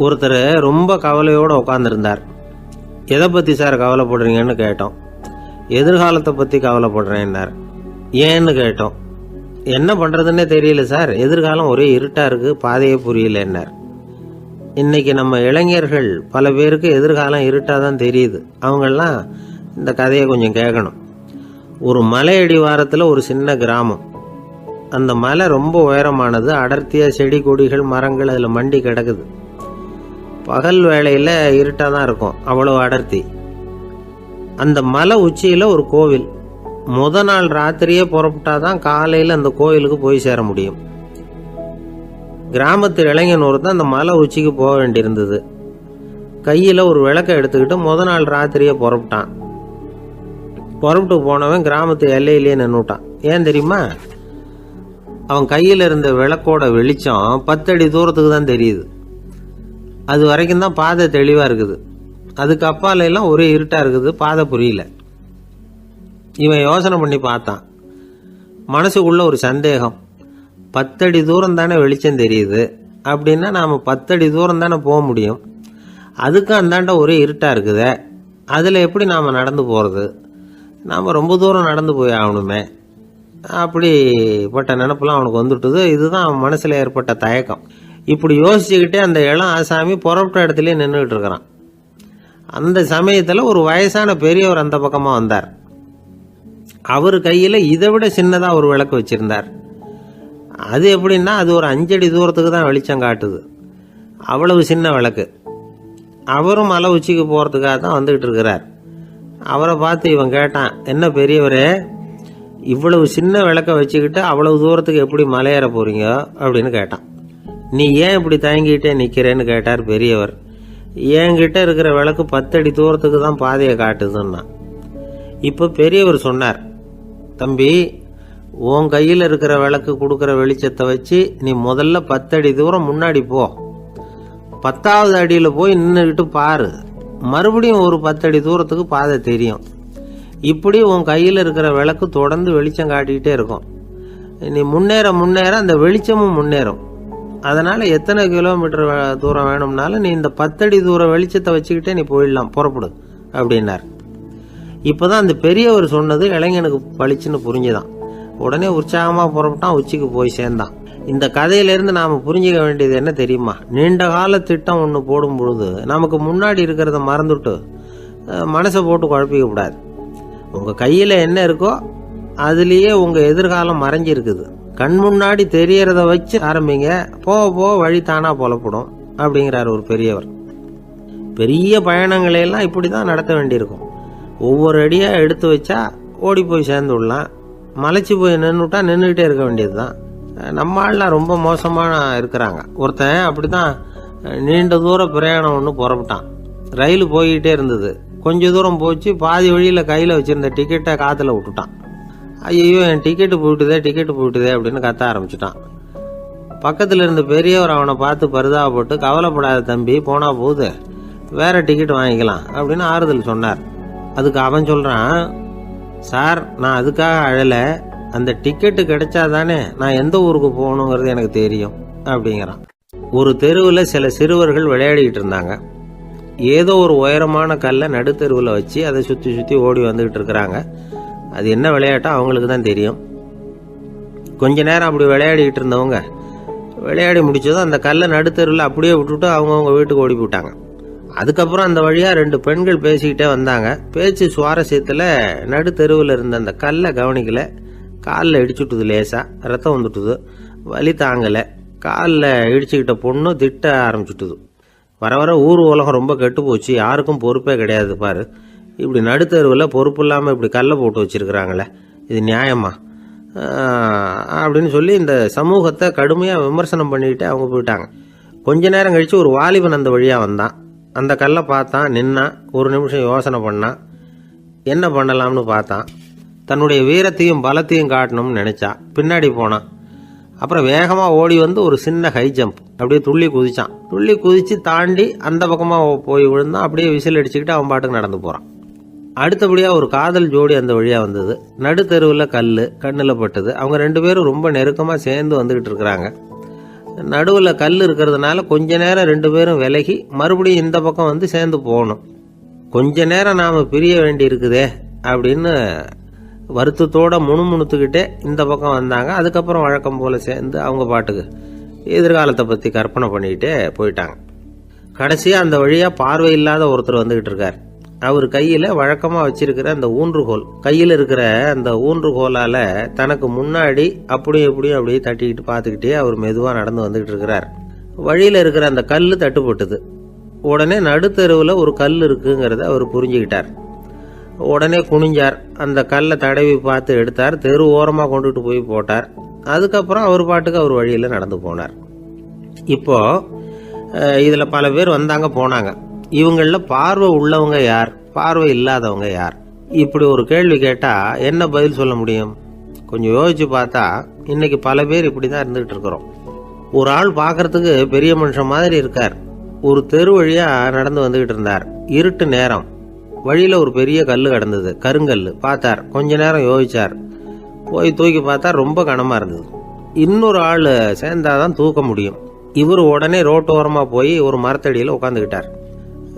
ஒருத்தர் ரொம்ப கவலையோடு உட்காந்துருந்தார். எதை பற்றி சார் கவலைப்படுறீங்கன்னு கேட்டோம். எதிர்காலத்தை பற்றி கவலைப்படுறேன்னார். ஏன்னு கேட்டோம். என்ன பண்ணுறதுன்னே தெரியல சார், எதிர்காலம் ஒரே இருட்டாக இருக்குது, பாதையே புரியலன்னார். இன்றைக்கி நம்ம இளைஞர்கள் பல பேருக்கு எதிர்காலம் இருட்டாக தான் தெரியுது. அவங்கெல்லாம் இந்த கதையை கொஞ்சம் கேட்கணும். ஒரு மலை அடிவாரத்தில் ஒரு சின்ன கிராமம். அந்த மலை ரொம்ப உயரமானது. அடர்த்தியாக செடி கொடிகள் மரங்கள் அதில் மண்டி கிடக்குது. பகல் வேளையில் இருட்டாக தான் இருக்கும், அவ்வளோ அடர்த்தி. அந்த மலை உச்சியில் ஒரு கோவில். நாள் ராத்திரியே புறப்பட்டாதான் காலையில் அந்த கோவிலுக்கு போய் சேர முடியும். கிராமத்து இளைஞன் ஒருத்தன் அந்த மலை உச்சிக்கு போக வேண்டியிருந்தது. கையில் ஒரு விளக்கை எடுத்துக்கிட்டு நாள் ராத்திரியே புறப்பட்டான். புறப்பட்டு போனவன் கிராமத்து எல்லையிலேயே நின்றுட்டான். ஏன் தெரியுமா? அவன் கையில் இருந்த விளக்கோட வெளிச்சம் 10 அடி தூரத்துக்கு தான் தெரியுது. அது வரைக்கும் தான் பாதை தெளிவாக இருக்குது. அதுக்கு அப்பால எல்லாம் ஒரே இருட்டாக இருக்குது, பாதை புரியல. இவன் யோசனை பண்ணி பார்த்தான். மனசுக்குள்ள ஒரு சந்தேகம். 10 அடி தூரம் தானே வெளிச்சம் தெரியுது, அப்படின்னா நாம் 10 அடி தூரம் தானே போக முடியும். அதுக்கும் அந்தாண்ட ஒரே இருட்டாக இருக்குதே, அதில் எப்படி நாம் நடந்து போகிறது? நாம் ரொம்ப தூரம் நடந்து போய் ஆகணுமே. அப்படிப்பட்ட நினப்பெல்லாம் அவனுக்கு வந்துவிட்டுது. இதுதான் அவன் மனசில் ஏற்பட்ட தயக்கம். இப்படி யோசிச்சுக்கிட்டே அந்த இளம் ஆசாமி புறப்பட்ட இடத்துலேயே நின்றுக்கிட்டு இருக்கிறான். அந்த சமயத்தில் ஒரு வயசான பெரியவர் அந்த பக்கமாக வந்தார். அவர் கையில் இதை விட சின்னதாக ஒரு விளக்கு வச்சுருந்தார். அது எப்படின்னா அது ஒரு 5 அடி தூரத்துக்கு தான் வெளிச்சம் காட்டுது. அவ்வளவு சின்ன விளக்கு. அவரும் மலை உச்சிக்கு போகிறதுக்காக தான் வந்துக்கிட்டு இருக்கிறார். அவரை பார்த்து இவன் கேட்டான், என்ன பெரியவரே, இவ்வளவு சின்ன விளக்கை வச்சுக்கிட்டு அவ்வளவு தூரத்துக்கு எப்படி மலையேற போகிறீங்க அப்படின்னு கேட்டான். நீ ஏன் இப்படி தயங்கிட்டே நிற்கிறேன்னு கேட்டார் பெரியவர். என்கிட்ட இருக்கிற விளக்கு 10 அடி தூரத்துக்கு தான் பாதையை காட்டுதுன்னா. இப்போ பெரியவர் சொன்னார், தம்பி, உன் கையில் இருக்கிற விளக்கு கொடுக்குற வெளிச்சத்தை வச்சு நீ முதல்ல 10 அடி தூரம் முன்னாடி போ. 10வது அடியில் போய் நின்றுக்கிட்டு பாரு, மறுபடியும் ஒரு 10 அடி தூரத்துக்கு பாதை தெரியும். இப்படி உன் கையில் இருக்கிற விளக்கு தொடர்ந்து வெளிச்சம் காட்டிக்கிட்டே இருக்கும். நீ முன்னேற முன்னேற அந்த வெளிச்சமும் முன்னேறும். அதனால் எத்தனை கிலோமீட்டர் தூரம் வேணும்னாலும் நீ இந்த 10 அடி தூரம் வெளிச்சத்தை வச்சுக்கிட்டே நீ போயிடலாம், புறப்படு அப்படின்னார். இப்போ தான் அந்த பெரியவர் சொன்னது இளைஞனுக்கு பளிச்சுன்னு புரிஞ்சுதான். உடனே உற்சாகமாக புறப்பட்டான், உச்சிக்கு போய் சேர்ந்தான். இந்த கதையிலேருந்து நாம் புரிஞ்சிக்க வேண்டியது என்ன தெரியுமா? நீண்ட கால திட்டம் ஒன்று போடும் பொழுது நமக்கு முன்னாடி இருக்கிறத மறந்துட்டு மனசை போட்டு குழப்பிக்க கூடாது. உங்கள் கையில் என்ன இருக்கோ அதுலேயே உங்கள் எதிர்காலம் மறைஞ்சிருக்குது. கண் முன்னாடி தெரியறத வச்சு ஆரம்பிங்க, போக போக வழி தானாக புலப்படும் அப்படிங்கிறார் ஒரு பெரியவர். பெரிய பயணங்களையெல்லாம் இப்படி தான் நடத்த வேண்டியிருக்கும். ஒவ்வொரு அடியாக எடுத்து வச்சா ஓடி போய் சேர்ந்து விடலாம். மலைச்சி போய் நின்றுட்டா நின்றுக்கிட்டே இருக்க வேண்டியது தான். நம்ம ஆள்லாம் ரொம்ப மோசமாக இருக்கிறாங்க. ஒருத்தன் அப்படி தான் நீண்ட தூர பிரயாணம் ஒன்று புறப்பட்டான். ரயில் போய்கிட்டே இருந்தது. கொஞ்சம் தூரம் போச்சு, பாதி வழியில் கையில் வச்சுருந்த டிக்கெட்டை காற்றுல விட்டுட்டான். ஐயோ, என் டிக்கெட்டு போயிட்டுதே அப்படின்னு கத்த ஆரம்பிச்சிட்டான். பக்கத்தில் இருந்த பெரியவர் அவனை பார்த்து பரிதாபப்பட்டு, கவலைப்படாத தம்பி, போனால் போகுது, வேற டிக்கெட் வாங்கிக்கலாம் அப்படின்னு ஆறுதல் சொன்னார். அதுக்கு அவன் சொல்கிறான், சார், நான் அதுக்காக அழலை, அந்த டிக்கெட்டு கிடைச்சா தானே நான் எந்த ஊருக்கு போகணுங்கிறது எனக்கு தெரியும் அப்படிங்கிறான். ஒரு தெருவில் சில சிறுவர்கள் விளையாடிக்கிட்டு இருந்தாங்க. ஏதோ ஒரு உயரமான கல்லை நடுத்தெருவில் வச்சு அதை சுற்றி சுற்றி ஓடி வந்துக்கிட்டு இருக்கிறாங்க. அது என்ன விளையாட்டோ அவங்களுக்கு தான் தெரியும். கொஞ்ச நேரம் அப்படி விளையாடிக்கிட்டு இருந்தவங்க விளையாடி முடிச்சதும் அந்த கல்லை நடுத்தெருவில் அப்படியே விட்டுட்டு அவங்கவுங்க வீட்டுக்கு ஓடி போட்டாங்க. அதுக்கப்புறம் அந்த வழியாக 2 பெண்கள் பேசிக்கிட்டே வந்தாங்க. பேச்சு சுவாரஸ்யத்தில் நடுத்தெருவில் இருந்த அந்த கல்லை கவனிக்கலை. காலில் இடிச்சுட்டுது, லேசாக ரத்தம் வந்துட்டுது, வலி தாங்கலை. காலில் இடிச்சுக்கிட்ட பொண்ணு திட்ட ஆரம்பிச்சுட்டுது. வர வர ஊர் உலகம் ரொம்ப கெட்டு போச்சு, யாருக்கும் பொறுப்பே கிடையாது பாரு, இப்படி நடுத்தருவில் பொறுப்பு இல்லாமல் இப்படி கல்லை போட்டு வச்சுருக்கிறாங்களே, இது நியாயமா அப்படின்னு சொல்லி இந்த சமூகத்தை கடுமையாக விமர்சனம் பண்ணிக்கிட்டு அவங்க போயிட்டாங்க. கொஞ்ச நேரம் கழித்து ஒரு வாலிபன் அந்த வழியாக வந்தான். அந்த கல்லை பார்த்தான், நின்னான், ஒரு நிமிஷம் யோசனை பண்ணான், என்ன பண்ணலாம்னு பார்த்தான். தன்னுடைய வீரத்தையும் பலத்தையும் காட்டணும்னு நினச்சா. பின்னாடி போனான். அப்புறம் வேகமாக ஓடி வந்து ஒரு சின்ன ஹை ஜம்ப் அப்படியே துள்ளி குதிச்சான். துள்ளி குதித்து தாண்டி அந்த பக்கமாக போய் விழுந்தான். அப்படியே விசில் அடிச்சுக்கிட்டு அவன் பாட்டுக்கு நடந்து போகிறான். அடுத்தபடியாக ஒரு காதல் ஜோடி அந்த வழியாக வந்தது. நடுத்தெருவில் கல் கண்ணில் பட்டது. அவங்க 2 பேரும் ரொம்ப நெருக்கமாக சேர்ந்து வந்துக்கிட்டு இருக்கிறாங்க. நடுவில் கல் இருக்கிறதுனால கொஞ்ச நேரம் 2 பேரும் விலகி மறுபடியும் இந்த பக்கம் வந்து சேர்ந்து போகணும். கொஞ்ச நேரம் நாம் பிரிய வேண்டி இருக்குதே அப்படின்னு வருத்தத்தோட முணுமுணுத்துக்கிட்டே இந்த பக்கம் வந்தாங்க. அதுக்கப்புறம் வழக்கம் போல சேர்ந்து அவங்க பாட்டுக்கு எதிர்காலத்தை பற்றி கற்பனை பண்ணிக்கிட்டே போயிட்டாங்க. கடைசியாக அந்த வழியாக பார்வை இல்லாத ஒருத்தர் வந்துக்கிட்டு இருக்கார். அவர் கையில் வழக்கமாக வச்சிருக்கிற அந்த ஊன்றுகோல், கையில் இருக்கிற அந்த ஊன்றுகோலால் தனக்கு முன்னாடி அப்படியே அப்படியே தட்டிக்கிட்டு பார்த்துக்கிட்டே அவர் மெதுவாக நடந்து வந்துக்கிட்டு இருக்கிறார். வழியில் இருக்கிற அந்த கல் தட்டுப்பட்டுது. உடனே நடுத்தெருவில் ஒரு கல் இருக்குங்கிறத அவர் புரிஞ்சுக்கிட்டார். உடனே குனிஞ்சார், அந்த கல்லை தடவி பார்த்து எடுத்தார், தெரு ஓரமாக கொண்டுட்டு போய் போட்டார். அதுக்கப்புறம் அவர் பாட்டுக்கு அவர் வழியில் நடந்து போனார். இப்போ இதில் பல பேர் வந்தாங்க போனாங்க. இவங்களில் பார்வை உள்ளவங்க யார், பார்வை இல்லாதவங்க யார்? இப்படி ஒரு கேள்வி கேட்டால் என்ன பதில் சொல்ல முடியும்? கொஞ்சம் யோசிச்சு பார்த்தா இன்னைக்கு பல பேர் இப்படி தான் இருந்துகிட்டு இருக்கிறோம். ஒரு ஆள் பார்க்கறதுக்கு பெரிய மனுஷன் மாதிரி இருக்கார். ஒரு தெரு வழியாக நடந்து வந்துகிட்டு இருந்தார். இருட்டு நேரம். வழியில் ஒரு பெரிய கல் கிடந்தது, கருங்கல். பார்த்தார், கொஞ்ச நேரம் யோசிச்சார். போய் தூக்கி பார்த்தா ரொம்ப கனமாக இருந்தது. இன்னொரு ஆள் சேர்ந்தாதான் தூக்க முடியும். இவர் உடனே ரோட்டோரமாக போய் ஒரு மரத்தடியில் உட்காந்துக்கிட்டார்.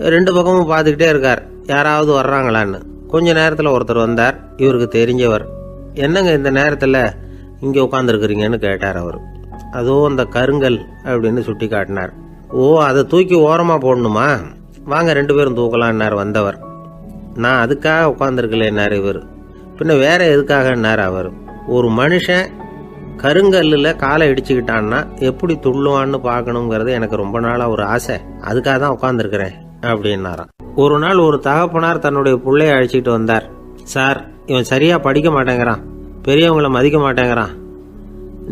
2 பக்கமும் பார்த்துக்கிட்டே இருக்கார், யாராவது வர்றாங்களான்னு. கொஞ்ச நேரத்தில் ஒருத்தர் வந்தார், இவருக்கு தெரிஞ்சவர். என்னங்க இந்த நேரத்தில் இங்கே உட்காந்துருக்குறீங்கன்னு கேட்டார் அவர். அதோ அந்த கருங்கல் அப்படின்னு சுட்டி காட்டினார். ஓ, அதை தூக்கி ஓரமாக போடணுமா? வாங்க 2 பேரும் தூக்கலான்னார் வந்தவர். நான் அதுக்காக உட்காந்துருக்கலன்னார் இவர். பின்ன வேற எதுக்காகன்னார் அவர். ஒரு மனுஷன் கருங்கல்லில் காலை இடிச்சுக்கிட்டான்னா எப்படி துள்ளுவான்னு பார்க்கணுங்கிறது எனக்கு ரொம்ப நாளாக ஒரு ஆசை. அதுக்காக தான் உட்காந்துருக்கிறேன் அப்படின்னாராம். ஒரு நாள் ஒரு தகப்பனார் தன்னுடைய பிள்ளைய அழைச்சிக்கிட்டு வந்தார். சார், இவன் சரியாக படிக்க மாட்டேங்கிறான், பெரியவங்களை மதிக்க மாட்டேங்கிறான்.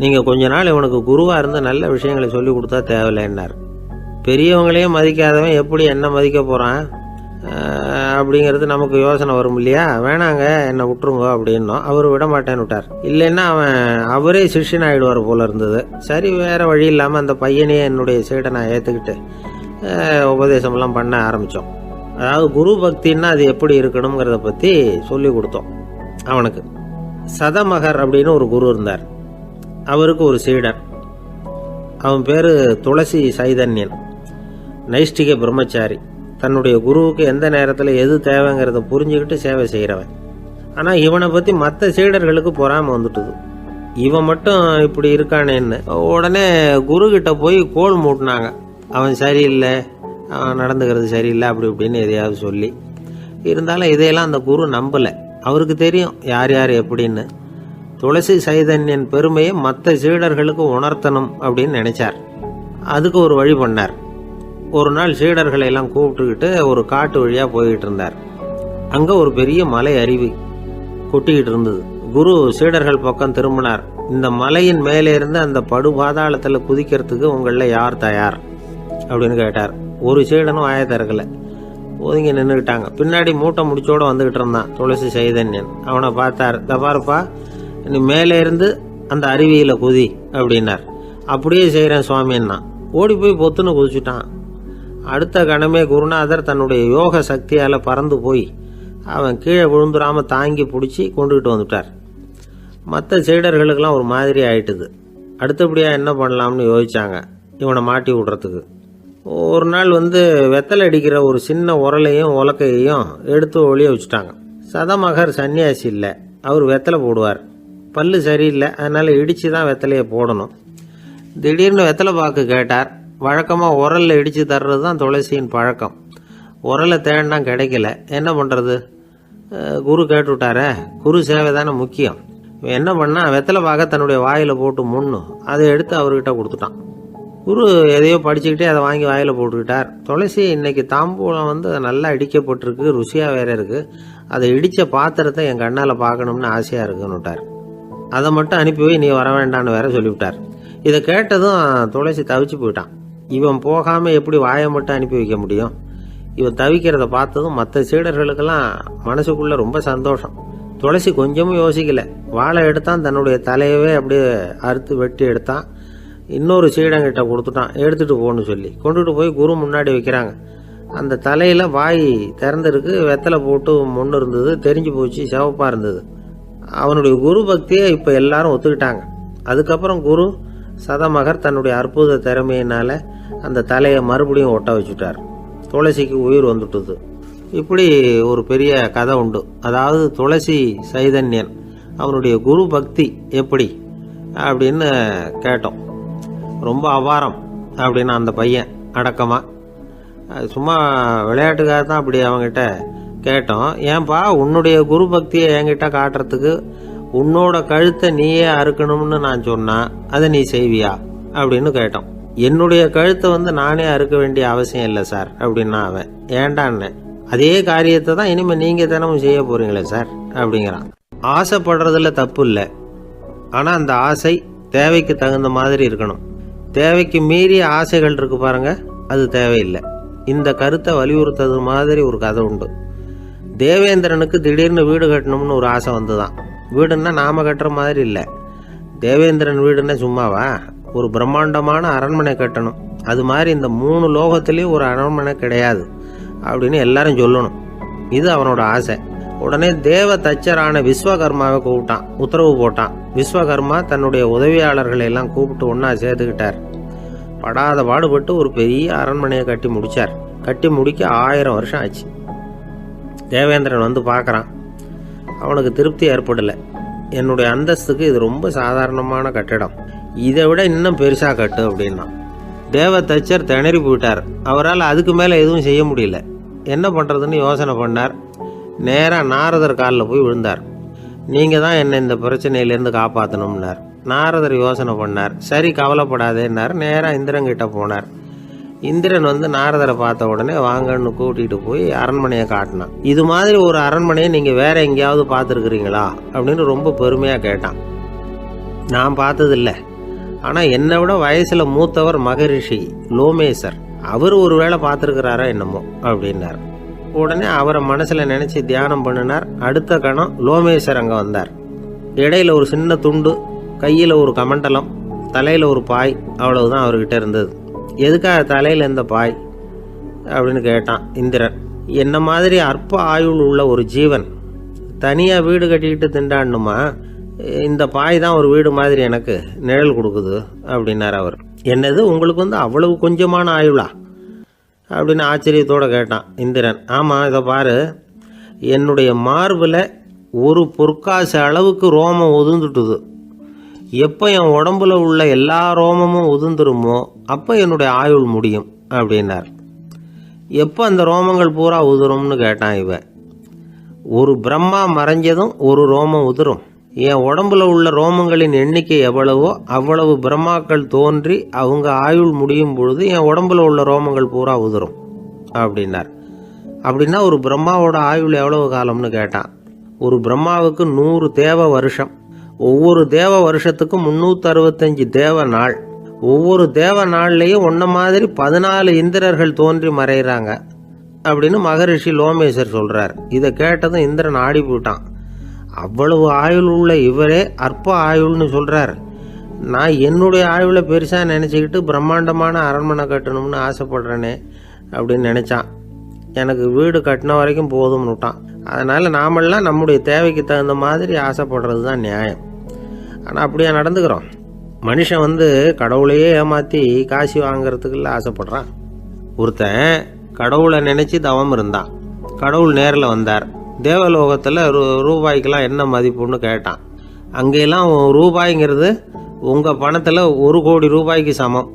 நீங்கள் கொஞ்ச நாள் இவனுக்கு குருவாக இருந்து நல்ல விஷயங்களை சொல்லி கொடுத்தா தேவையில்லைன்னார். பெரியவங்களையும் மதிக்காதவன் எப்படி என்ன மதிக்க போகிறான் அப்படிங்கிறது நமக்கு யோசனை வரும் இல்லையா? வேணாங்க, என்னை விட்டுருங்க அப்படின்னோம். அவர் விட மாட்டேன்னு விட்டார். இல்லைன்னா அவரே சிஷ்யன் ஆகிடுவார் போல இருந்தது. சரி, வேற வழி இல்லாமல் அந்த பையனையே என்னுடைய சீடனை ஏற்றுக்கிட்டு உபதேசமெல்லாம் பண்ண ஆரம்பித்தோம். அதாவது குரு பக்தின்னா அது எப்படி இருக்கணுங்கிறத பற்றி சொல்லி கொடுத்தோம் அவனுக்கு. சதமகர் அப்படின்னு ஒரு குரு இருந்தார். அவருக்கு ஒரு சீடர். அவன் பேர் துளசி சைதன்யன், நைஷ்டிக பிரம்மச்சாரி. தன்னுடைய குருவுக்கு எந்த நேரத்தில் எது தேவைங்கிறத புரிஞ்சுக்கிட்டு சேவை செய்கிறவன். ஆனால் இவனை பற்றி மற்ற சீடர்களுக்கு பொறாமை வந்துட்டுது. இவன் மட்டும் இப்படி இருக்கானேன்னு உடனே குரு கிட்ட போய் கோல் மூட்டினாங்க. அவன் சரியில்லை, அவன் நடந்துக்கிறது சரியில்லை, அப்படி இப்படின்னு எதையாவது சொல்லி. இருந்தாலும் இதையெல்லாம் அந்த குரு நம்பலை. அவருக்கு தெரியும் யார் யார் எப்படின்னு. துளசி சைதன்யன் பெருமையை மற்ற சீடர்களுக்கு உணர்த்தணும் அப்படின்னு நினைச்சார். அதுக்கு ஒரு வழி பண்ணார். ஒரு நாள் சீடர்களை எல்லாம் கூப்பிட்டுக்கிட்டு ஒரு காட்டு வழியாக போய்கிட்டு இருந்தார். அங்கே ஒரு பெரிய மலை அருவி கொட்டிக்கிட்டு இருந்தது. குரு சீடர்கள் பக்கம் திரும்பினார். இந்த மலையின் மேலே இருந்து அந்த படுபாதாளத்தில் குதிக்கிறதுக்கு உங்களில் யார் தயார் அப்படின்னு கேட்டார். ஒரு சீடனும் ஆய திறக்கலை, ஒதுங்கி நின்றுக்கிட்டாங்க. பின்னாடி மூட்டை முடிச்சோடு வந்துக்கிட்டு இருந்தான் துளசி சைதன்யன். அவனை பார்த்தார். தப்பாருப்பா, நீ மேலே இருந்து அந்த அருவியில் குதி அப்படின்னார். அப்படியே செய்கிறேன் சுவாமின்னா ஓடி போய் பொத்துன்னு குதிச்சுட்டான். அடுத்த கணமே குருநாதர் தன்னுடைய யோக சக்தியால் பறந்து போய் அவன் கீழே விழுந்துடாமல் தாங்கி பிடிச்சி கொண்டுகிட்டு வந்துட்டார். மற்ற சீடர்களுக்கெல்லாம் ஒரு மாதிரி ஆயிட்டுது. அடுத்தபடியாக என்ன பண்ணலாம்னு யோசிச்சாங்க இவனை மாட்டி விடுறதுக்கு. ஒரு நாள் வெத்தலை அடிக்கிற ஒரு சின்ன உரலையும் உலக்கையையும் எடுத்து ஒளிய வச்சுட்டாங்க. சதமகர் சன்னியாசி இல்லை, அவர் வெத்தலை போடுவார். பல்லு சரியில்லை, அதனால் இடித்து தான் வெத்தலையை போடணும். திடீர்னு வெத்தலை பாக்கு கேட்டார். வழக்கமாக உரலில் இடித்து தர்றது தான் துளசியின் பழக்கம். உரலை தேடினா கிடைக்கல, என்ன பண்ணுறது? குரு கேட்டுவிட்டாரே, குரு சேவை தானே முக்கியம். என்ன பண்ணால் வெத்தலை பாக்க தன்னுடைய வாயில் போட்டு முன்னும் அதை எடுத்து அவர்கிட்ட கொடுத்துட்டான். குரு எதையோ படிச்சுக்கிட்டே அதை வாங்கி வாயில் போட்டுக்கிட்டார். துளசி இன்னைக்கு தாம்பூலம் நல்லா இடிக்கப்பட்டிருக்கு, ருசியாக வேற இருக்குது, அதை இடித்த பாத்திரத்தை என் கண்ணால் பார்க்கணும்னு ஆசையாக இருக்குன்னு விட்டார். அதை மட்டும் அனுப்பி போய் நீ வர வேண்டான்னு வேற சொல்லிவிட்டார். இதை கேட்டதும் துளசி தவிச்சு போயிட்டான். இவன் போகாமல் எப்படி வாயை மட்டும் அனுப்பி வைக்க முடியும்? இவன் தவிக்கிறத பார்த்ததும் மற்ற சீடர்களுக்கெல்லாம் மனசுக்குள்ளே ரொம்ப சந்தோஷம். துளசி கொஞ்சமும் யோசிக்கல, வாழை எடுத்தான், தன்னுடைய தலையவே அப்படியே அறுத்து வெட்டி எடுத்தான். இன்னொரு சீடங்கிட்ட கொடுத்துட்டான், எடுத்துகிட்டு போன்னு சொல்லி கொண்டுட்டு போய் குரு முன்னாடி வைக்கிறாங்க. அந்த தலையில் வாய் திறந்திருக்கு, வெத்தலை போட்டு முன்னு இருந்தது, தெரிஞ்சு போச்சு, சிவப்பாக இருந்தது. அவனுடைய குரு பக்தியை இப்போ எல்லாரும் ஒத்துக்கிட்டாங்க. அதுக்கப்புறம் குரு சதமகர் தன்னுடைய அற்புத திறமையினால அந்த தலையை மறுபடியும் ஒட்ட வச்சுட்டார். துளசிக்கு உயிர் வந்துட்டுது. இப்படி ஒரு பெரிய கதை உண்டு. அதாவது துளசி சைதன்யன் அவனுடைய குரு பக்தி எப்படி அப்படின்னு கேட்டோம். ரொம்ப அபாரம் அப்படின்னு அந்த பையன் அடக்கமா சும்மா விளையாட்டுக்காக தான் அப்படி அவங்ககிட்ட கேட்டோம். ஏன்பா உன்னுடைய குரு பக்தியை என்கிட்ட காட்டுறதுக்கு உன்னோட கழுத்தை நீயே அறுக்கணும்னு நான் சொன்னா அதை நீ செய்வியா அப்படின்னு கேட்டோம். என்னுடைய கழுத்தை நானே அறுக்க வேண்டிய அவசியம் இல்லை சார் அப்படின்னா அவன். ஏண்டான்னு அதே காரியத்தை தான் இனிமே நீங்க தினமும் செய்ய போறீங்களே சார் அப்படிங்கிறான். ஆசைப்படுறதுல தப்பு இல்லை, ஆனா அந்த ஆசை தேவைக்கு தகுந்த மாதிரி இருக்கணும். தேவைக்கு மீறிய ஆசைகள் இருக்கு பாருங்க, அது தேவையில்லை. இந்த கருத்தை வலியுறுத்தது மாதிரி ஒரு கதை உண்டு. தேவேந்திரனுக்கு திடீர்னு வீடு கட்டணும்னு ஒரு ஆசை வந்துதான். வீடுன்னா நாம கட்டுற மாதிரி இல்லை. தேவேந்திரன் வீடுன்னா சும்மாவா, ஒரு பிரம்மாண்டமான அரண்மனை கட்டணும். அது மாதிரி இந்த 3 லோகத்திலையும் ஒரு அரண்மனை கிடையாது அப்படின்னு எல்லாரும் சொல்லணும். இது அவனோட ஆசை. உடனே தேவ தச்சரான விஸ்வகர்மாவை கூப்பிட்டான், உத்தரவு போட்டான். விஸ்வகர்மா தன்னுடைய உதவியாளர்களை எல்லாம் கூப்பிட்டு ஒன்னா சேர்த்துக்கிட்டார். படாத பாடுபட்டு ஒரு பெரிய அரண்மனையை கட்டி முடிச்சார். கட்டி முடிக்க 1000 வருஷம் ஆச்சு. தேவேந்திரன் பார்க்கறான். அவனுக்கு திருப்தி ஏற்படலை. என்னுடைய அந்தஸ்துக்கு இது ரொம்ப சாதாரணமான கட்டிடம், இதை விட இன்னும் பெருசா கட்டு அப்படின்னா. தேவ தச்சர் திணறி போயிட்டார். அவரால் அதுக்கு மேல எதுவும் செய்ய முடியல. என்ன பண்றதுன்னு யோசனை பண்ணார். நேரா நாரதர் காலில் போய் விழுந்தார். நீங்க தான் என்னை இந்த பிரச்சனையிலேருந்து காப்பாற்றணும்னார். நாரதர் யோசனை பண்ணார். சரி கவலைப்படாதேன்னார். நேரா இந்திரன் கிட்ட போனார். இந்திரன் நாரதரை பார்த்த உடனே வாங்கன்னு கூட்டிட்டு போய் அரண்மனையை காட்டினான். இது மாதிரி ஒரு அரண்மனையை நீங்க வேற எங்கேயாவது பார்த்துருக்குறீங்களா அப்படின்னு ரொம்ப பெருமையா கேட்டான். நான் பார்த்ததில்ல, ஆனா என்னை விட வயசுல மூத்தவர் மகரிஷி லோமேசர், அவர் ஒருவேளை பார்த்துருக்கிறாரா என்னமோ அப்படின்னார். உடனே அவரை மனசுல நினைச்சு தியானம் பண்ணினார். அடுத்த கணம் லோமேசர் அங்க வந்தார். இடையில ஒரு சின்ன துண்டு, கையில ஒரு கமண்டலம், தலையில ஒரு பாய், அவ்வளவுதான் அவர்கிட்ட இருந்தது. எதுக்காக தலையில இந்த பாய் அப்படின்னு கேட்டான் இந்திரன். என்ன மாதிரி அற்ப ஆயுள் உள்ள ஒரு ஜீவன் தனியா வீடு கட்டிக்கிட்டு திண்டாடணுமா? இந்த பாய் தான் ஒரு வீடு மாதிரி எனக்கு நிழல் கொடுக்குது அப்படின்னார் அவர். என்னது உங்களுக்கு அவ்வளவு கொஞ்சமான ஆயுளா அப்படின்னு ஆச்சரியத்தோடு கேட்டான் இந்திரன். ஆமாம், இதை பாரு, என்னுடைய மார்பில் ஒரு பொற்காசு அளவுக்கு ரோமம் உதிர்ந்துட்டுது. எப்போ என் உடம்புல உள்ள எல்லா ரோமமும் உதிர்ந்துருமோ அப்போ என்னுடைய ஆயுள் முடியும் அப்படின்னார். எப்போ அந்த ரோமங்கள் பூரா உதிரும்னு கேட்டான் இவன். ஒரு பிரம்மா மறைஞ்சதும் ஒரு ரோமம் உதிரும். என் உடம்புல உள்ள ரோமங்களின் எண்ணிக்கை எவ்வளவோ அவ்வளவு பிரம்மாக்கள் தோன்றி அவங்க ஆயுள் முடியும் பொழுது என் உடம்புல உள்ள ரோமங்கள் பூரா உதிரும் அப்படின்னார். அப்படின்னா ஒரு பிரம்மாவோட ஆயுள் எவ்வளவு காலம்னு கேட்டான். ஒரு பிரம்மாவுக்கு 100 தேவ வருஷம். ஒவ்வொரு தேவ வருஷத்துக்கும் 365 தேவ நாள். ஒவ்வொரு தேவ நாள்லையும் ஒன்ன மாதிரி 14 இந்திரர்கள் தோன்றி மறைகிறாங்க அப்படின்னு மகரிஷி லோமேசர் சொல்றார். இதை கேட்டதும் இந்திரன் ஆடி போட்டான். அவ்வளவு ஆயுள் உள்ள இவரே அற்ப ஆயுள்னு சொல்றார். நான் என்னுடைய ஆயுளை பெருசா நினைச்சுக்கிட்டு பிரம்மாண்டமான அரண்மனை கட்டணும்னு ஆசைப்படுறேனே அப்படின்னு நினைச்சான். எனக்கு வீடு கட்டின வரைக்கும் போதும்னு விட்டான். அதனால நாமெல்லாம் நம்முடைய தேவைக்கு தகுந்த மாதிரி ஆசைப்படுறது தான் நியாயம். ஆனால் அப்படியே நடந்துக்கிறோம். மனுஷன் கடவுளையே ஏமாத்தி காசு வாங்கறதுக்குள்ள ஆசைப்படுறான். ஒருத்தன் கடவுளை நினைச்சு தவம் இருந்தான். கடவுள் நேரில் வந்தார். தேவலோகத்தில் ரூபாய்க்கெல்லாம் என்ன மதிப்புன்னு கேட்டான். அங்கெல்லாம் ரூபாய்ங்கிறது உங்கள் பணத்தில் 1 கோடி ரூபாய்க்கு சமம்.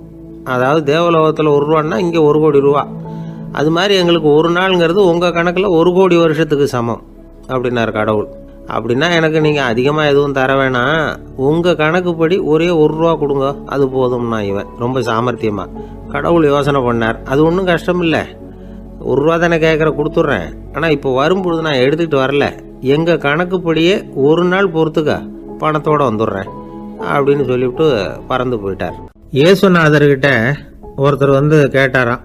அதாவது தேவலோகத்தில் 1 ரூபான்னா இங்கே 1 கோடி ரூபா. அது மாதிரி எங்களுக்கு ஒரு நாளுங்கிறது உங்கள் கணக்கில் 1 கோடி வருஷத்துக்கு சமம் அப்படின்னார் கடவுள். அப்படின்னா எனக்கு நீங்கள் அதிகமாக எதுவும் தர வேணாம், உங்கள் கணக்குப்படி ஒரே 1 ரூபா கொடுங்க, அது போதும்னா இவன் ரொம்ப சாமர்த்தியமா. கடவுள் யோசனை பண்ணார். அது ஒன்றும் கஷ்டம் இல்லை, 1 ரூபா தானே கேட்குற, கொடுத்துட்றேன். ஆனால் இப்போ வரும்பொழுது நான் எடுத்துக்கிட்டு வரல, எங்கள் கணக்குப்படியே 1 நாள் பொறுத்துக்க பணத்தோடு வந்துடுறேன் அப்படின்னு சொல்லிவிட்டு பறந்து போயிட்டார். இயேசுநாதர்கிட்ட ஒருத்தர் கேட்டாராம்,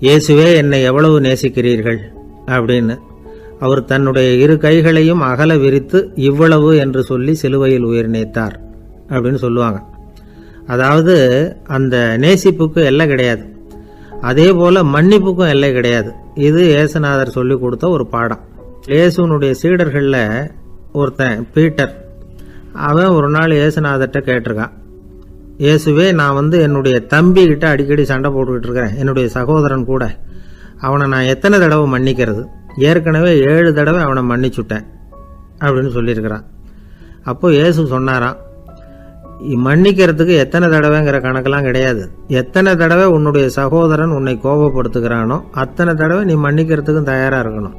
இயேசுவே என்னை எவ்வளவு நேசிக்கிறீர்கள் அப்படின்னு. அவர் தன்னுடைய 2 கைகளையும் அகல விரித்து இவ்வளவு என்று சொல்லி சிலுவையில் உயிர் நீத்தார் அப்படின்னு சொல்லுவாங்க. அதாவது அந்த நேசிப்புக்கு எல்லை கிடையாது, அதே போல மன்னிப்புக்கும் எல்லை கிடையாது. இது இயேசுநாதர் சொல்லி கொடுத்த ஒரு பாடம். இயேசுனுடைய சீடர்களில் ஒருத்தன் பீட்டர், அவன் ஒரு நாள் இயேசுநாதர்கிட்ட கேட்டிருக்கான், இயேசுவே, நான் என்னுடைய தம்பி கிட்ட அடிக்கடி சண்டை போட்டுக்கிட்டு இருக்கிறேன், என்னுடைய சகோதரன் கூட. அவனை நான் எத்தனை தடவை மன்னிக்கிறது? ஏற்கனவே 7 தடவை அவனை மன்னிச்சுட்டேன் அப்படின்னு சொல்லியிருக்கிறான். அப்போ இயேசு சொன்னாராம், மன்னிக்கிறதுக்கு எத்தனை தடவைங்கிற கணக்கெல்லாம் கிடையாது. எத்தனை தடவை உன்னுடைய சகோதரன் உன்னை கோபப்படுத்துகிறானோ அத்தனை தடவை நீ மன்னிக்கிறதுக்கும் தயாராக இருக்கணும்.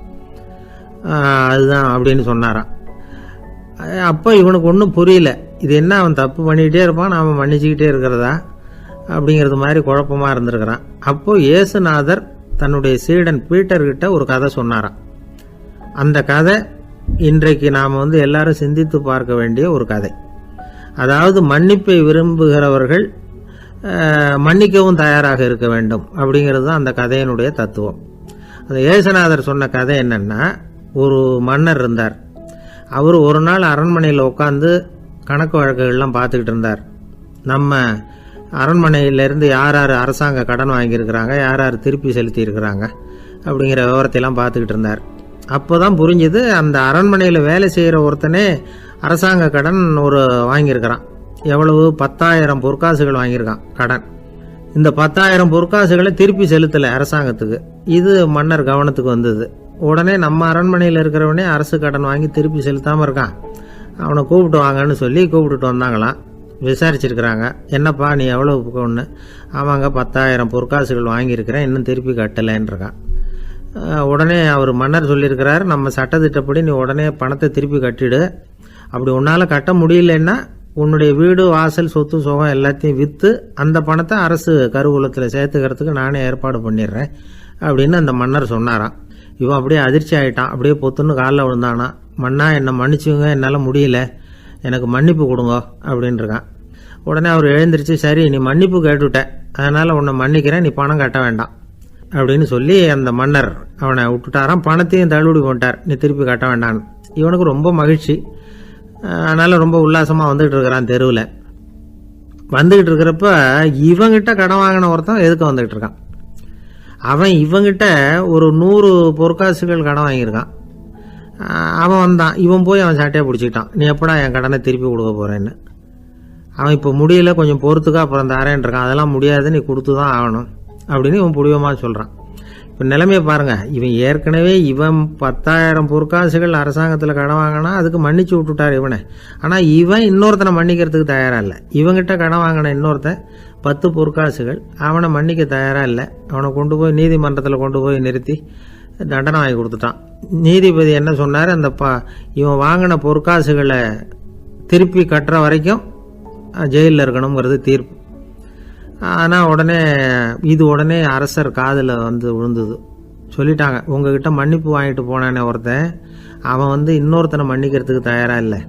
அதுதான் அப்படின்னு சொன்னாராம். அப்போ இவனுக்கு ஒன்றும் புரியல. இது என்ன, அவன் தப்பு பண்ணிக்கிட்டே இருப்பான், நாம் மன்னிச்சுக்கிட்டே இருக்கிறதா அப்படிங்கிறது மாதிரி குழப்பமாக இருந்திருக்கிறான். அப்போ இயேசுநாதர் தன்னுடைய சீடன் பீட்டர்கிட்ட ஒரு கதை சொன்னாராம். அந்த கதை இன்றைக்கு நாம் எல்லாரும் சிந்தித்து பார்க்க வேண்டிய ஒரு கதை. அதாவது மன்னிப்பை விரும்புகிறவர்கள் மன்னிக்கவும் தயாராக இருக்க வேண்டும் அப்படிங்கிறது தான் அந்த கதையினுடைய தத்துவம். அந்த இயேசுநாதர் சொன்ன கதை என்னன்னா, ஒரு மன்னர் இருந்தார். அவர் ஒரு நாள் அரண்மனையில் உட்காந்து கணக்கு வழக்குகள்லாம் பார்த்துக்கிட்டு இருந்தார். நம்ம அரண்மனையிலேருந்து யார் யார் அரசாங்க கடன் வாங்கியிருக்கிறாங்க, யார் யார் திருப்பி செலுத்தியிருக்கிறாங்க அப்படிங்கிற விவரத்தையெல்லாம் பார்த்துக்கிட்டு இருந்தார். அப்போ தான் புரிஞ்சுது, அந்த அரண்மனையில் வேலை செய்கிற ஒருத்தனே அரசாங்க கடன் வாங்கியிருக்கிறான். எவ்வளவு? 10,000 பொற்காசுகள் வாங்கியிருக்கான் கடன். இந்த 10,000 பொற்காசுகளை திருப்பி செலுத்தலை அரசாங்கத்துக்கு. இது மன்னர் கவனத்துக்கு வந்தது. உடனே நம்ம அரண்மனையில் இருக்கிறவனே அரசு கடன் வாங்கி திருப்பி செலுத்தாமல் இருக்கான், அவனை கூப்பிட்டு வாங்கன்னு சொல்லி கூப்பிட்டுட்டு வந்தாங்களாம். விசாரிச்சிருக்கிறாங்க, என்னப்பா நீ எவ்வளோ ஒன்று? ஆமாங்க, 10,000 பொற்காசுகள் வாங்கியிருக்கிறேன், இன்னும் திருப்பி கட்டலைன்றிருக்கான். உடனே அவர் மன்னர் சொல்லியிருக்கிறார், நம்ம சட்டத்திட்டப்படி நீ உடனே பணத்தை திருப்பி கட்டிடு. அப்படி உன்னால் கட்ட முடியலன்னா உன்னுடைய வீடு வாசல் சொத்து சுகம் எல்லாத்தையும் விற்று அந்த பணத்தை அரசு கருவூலத்தில் சேர்த்துக்கிறதுக்கு நானே ஏற்பாடு பண்ணிடுறேன் அப்படின்னு அந்த மன்னர் சொன்னாராம். இவன் அப்படியே அதிர்ச்சி ஆகிட்டான். அப்படியே பொத்துன்னு காலில் விழுந்தானா, மன்னா என்னை மன்னிச்சுங்க, என்னால் முடியல, எனக்கு மன்னிப்பு கொடுங்க அப்படின்ட்டுருக்கான். உடனே அவர் எழுந்திரிச்சு, சரி நீ மன்னிப்பு கேட்டுவிட்ட, அதனால் உன்னை மன்னிக்கிறேன், நீ பணம் கட்ட வேண்டாம் அப்படின்னு சொல்லி அந்த மன்னர் அவனை விட்டுட்டாராம். பணத்தையும் தள்ளுபடி பண்ணிட்டார், நீ திருப்பி கட்ட வேண்டான்னு. இவனுக்கு ரொம்ப மகிழ்ச்சி. அதனால் ரொம்ப உல்லாசமாக வந்துகிட்டு இருக்கிறான். தெருவில் வந்துக்கிட்டு இருக்கிறப்ப இவங்கிட்ட கடன் வாங்கின ஒருத்தன் எதுக்கு வந்துக்கிட்டு இருக்கான். அவன் இவங்கிட்ட ஒரு 100 பொற்காசுகள் கடன் வாங்கியிருக்கான். அவன் வந்தான், இவன் போய் அவன் சாட்டையாக பிடிச்சிக்கிட்டான், நீ எப்படா என் கடனை திருப்பி கொடுக்க போகிறேன்னு. அவன் இப்போ முடியல, கொஞ்சம் பொறுத்துக்கா, அப்புறம் தரேன் இருக்கான். அதெல்லாம் முடியாது, நீ கொடுத்து தான் ஆகணும் அப்படின்னு இவன் புடிவமாக சொல்கிறான். இப்போ நிலைமையை பாருங்கள், இவன் ஏற்கனவே 10,000 பொற்காசுகள் அரசாங்கத்தில் கடன் வாங்கினா அதுக்கு மன்னிச்சு விட்டுட்டார் இவனை. ஆனால் இவன் இன்னொருத்தனை மன்னிக்கிறதுக்கு தயாராக இல்லை. இவங்கிட்ட கடன் வாங்கின இன்னொருத்தன் 10 பொற்காசுகள், அவனை மன்னிக்க தயாராக இல்லை. அவனை கொண்டு போய் நீதிமன்றத்தில் கொண்டு போய் நிறுத்தி தண்டனை வாங்கி கொடுத்துட்டான். நீதிபதி என்ன சொன்னார், அந்த இவன் வாங்கின பொற்காசுகளை திருப்பி கட்டுற வரைக்கும் ஜெயிலில் இருக்கணுங்கிறது தீர்ப்பு. ஆனால் உடனே அரசர் காதில் விழுந்தது. சொல்லிட்டாங்க, உங்ககிட்ட மன்னிப்பு வாங்கிட்டு போனானே ஒருத்தன், அவன் இன்னொருத்தனை மன்னிக்கிறதுக்கு தயாராக இல்லை,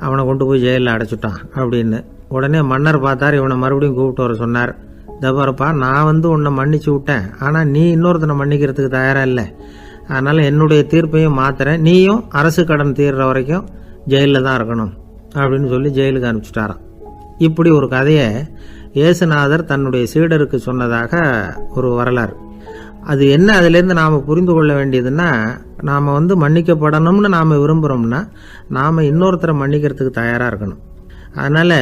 அவனை கொண்டு போய் ஜெயிலில் அடைச்சிட்டான் அப்படின்னு. உடனே மன்னர் பார்த்தார், இவனை மறுபடியும் கூப்பிட்டு வர சொன்னார். தபாரப்பா, நான் உன்னை மன்னிச்சு விட்டேன், ஆனால் நீ இன்னொருத்தனை மன்னிக்கிறதுக்கு தயாராக இல்லை, அதனால் என்னுடைய தீர்ப்பையும் மாத்துறேன், நீயும் அரசு கடன் தீர்ற வரைக்கும் ஜெயிலில் தான் இருக்கணும் அப்படின்னு சொல்லி ஜெயிலுக்கு அனுப்பிச்சிட்டாராம். இப்படி ஒரு கதையை இயேசுநாதர் தன்னுடைய சீடருக்கு சொன்னதாக ஒரு வரலாறு. அது என்ன, அதிலேருந்து நாம் புரிந்து கொள்ள வேண்டியதுன்னா, நாம் மன்னிக்கப்படணும்னு நாம் விரும்புகிறோம்னா நாம் இன்னொருத்தரை மன்னிக்கிறதுக்கு தயாராக இருக்கணும். அதனால்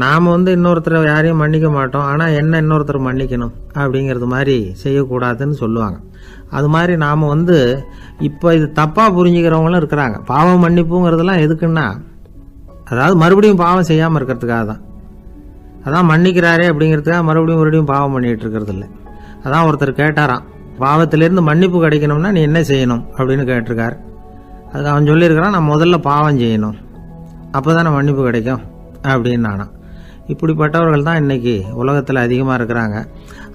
நாம் இன்னொருத்தரை யாரையும் மன்னிக்க மாட்டோம், ஆனால் என்ன இன்னொருத்தர் மன்னிக்கணும் அப்படிங்கிறது மாதிரி செய்யக்கூடாதுன்னு சொல்லுவாங்க. அது மாதிரி நாம் இப்போ இது தப்பாக புரிஞ்சுக்கிறவங்களும் இருக்கிறாங்க. பாவம் மன்னிப்புங்கிறதுலாம் எதுக்குன்னா, அதாவது மறுபடியும் பாவம் செய்யாமல் இருக்கிறதுக்காக தான். அதான் மன்னிக்கிறாரே அப்படிங்கிறதுக்காக மறுபடியும் பாவம் பண்ணிகிட்டு இருக்கிறது இல்லை. அதான் ஒருத்தர் கேட்டாராம், பாவத்திலேருந்து மன்னிப்பு கிடைக்கணும்னா நீ என்ன செய்யணும் அப்படின்னு கேட்டிருக்கார். அதுக்கு அவன் சொல்லியிருக்கிறான், நான் முதல்ல பாவம் செய்யணும், அப்போ தானே மன்னிப்பு கிடைக்கும் அப்படின்னு நானாம். இப்படிப்பட்டவர்கள் தான் இன்றைக்கி உலகத்தில் அதிகமாக இருக்கிறாங்க.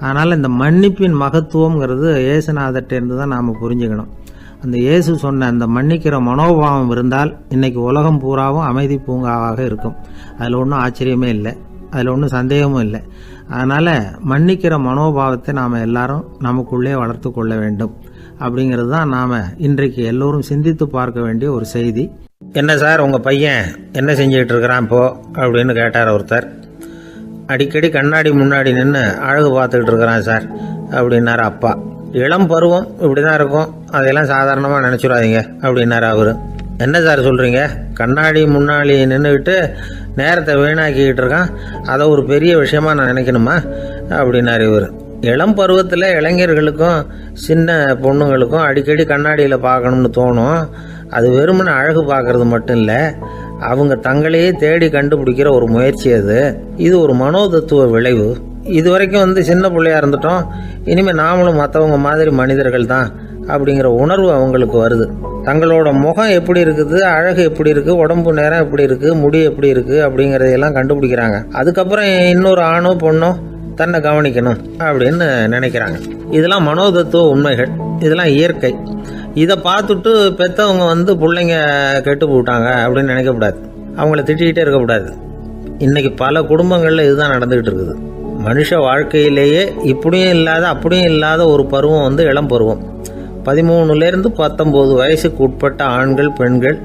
அதனால் இந்த மன்னிப்பின் மகத்துவங்கிறது இயேசுநாதர்கிட்டேருந்து தான் நாம் புரிஞ்சுக்கணும். அந்த இயேசு சொன்ன அந்த மன்னிக்கிற மனோபாவம் இருந்தால் இன்றைக்கி உலகம் பூராவும் அமைதி பூங்காவாக இருக்கும். அதில் ஒன்றும் ஆச்சரியமே இல்லை, அதில் ஒன்றும் சந்தேகமும் இல்லை. அதனால் மன்னிக்கிற மனோபாவத்தை நாம் எல்லாரும் நமக்குள்ளே வளர்த்து கொள்ள வேண்டும் அப்படிங்கிறது தான் நாம் இன்றைக்கு எல்லோரும் சிந்தித்து பார்க்க வேண்டிய ஒரு செய்தி. என்ன சார், உங்கள் பையன் என்ன செஞ்சுக்கிட்டு இருக்கிறான் இப்போ அப்படின்னு கேட்டார் ஒருத்தர். அடிக்கடி கண்ணாடி முன்னாடி நின்று அழகு பார்த்துக்கிட்டு இருக்கிறான் சார் அப்படின்னாரு அப்பா. இளம் பருவம் இப்படி தான் இருக்கும், அதையெல்லாம் சாதாரணமாக நினச்சிடாதீங்க அப்படின்னாரு அவர். என்ன சார் சொல்கிறீங்க, கண்ணாடி முன்னாடி நின்றுக்கிட்டு நேரத்தை வீணாக்கிக்கிட்டு இருக்கான், அதை ஒரு பெரிய விஷயமா நான் நினைக்கணுமா அப்படின்னாரு இவர். இளம் பருவத்தில் இளைஞர்களுக்கும் சின்ன பொண்ணுங்களுக்கும் அடிக்கடி கண்ணாடியில் பார்க்கணும்னு தோணும். அது வெறுமனே அழகு பார்க்கறது மட்டும் இல்லை, அவங்க தங்களையே தேடி கண்டுபிடிக்கிற ஒரு முயற்சி அது. இது ஒரு மனோதத்துவ விளைவு. இது வரைக்கும் சின்ன பிள்ளையா இருந்துட்டோம், இனிமேல் நாமளும் மற்றவங்க மாதிரி மனிதர்கள் தான் அப்படிங்கிற உணர்வு அவங்களுக்கு வருது. தங்களோட முகம் எப்படி இருக்குது, அழகு எப்படி இருக்குது, உடம்பு நேரம் எப்படி இருக்குது, முடி எப்படி இருக்குது அப்படிங்கிறதையெல்லாம் கண்டுபிடிக்கிறாங்க. அதுக்கப்புறம் இன்னொரு ஆணோ பொண்ணோ தன்னை கவனிக்கணும் அப்படின்னு நினைக்கிறாங்க. இதெல்லாம் மனோதத்துவ உண்மைகள், இதெல்லாம் இயற்கை. இதை பார்த்துட்டு பெற்றவங்க பிள்ளைங்க கெட்டு போட்டாங்க அப்படின்னு நினைக்கக்கூடாது, அவங்கள திட்டிகிட்டே இருக்கக்கூடாது. இன்றைக்கி பல குடும்பங்களில் இதுதான் நடந்துக்கிட்டு இருக்குது. மனுஷ வாழ்க்கையிலேயே இப்படியும் இல்லாத அப்படியும் இல்லாத ஒரு பருவம் இளம் பருவம். 13லேருந்து 19 வயசுக்கு உட்பட்ட ஆண்கள் பெண்கள்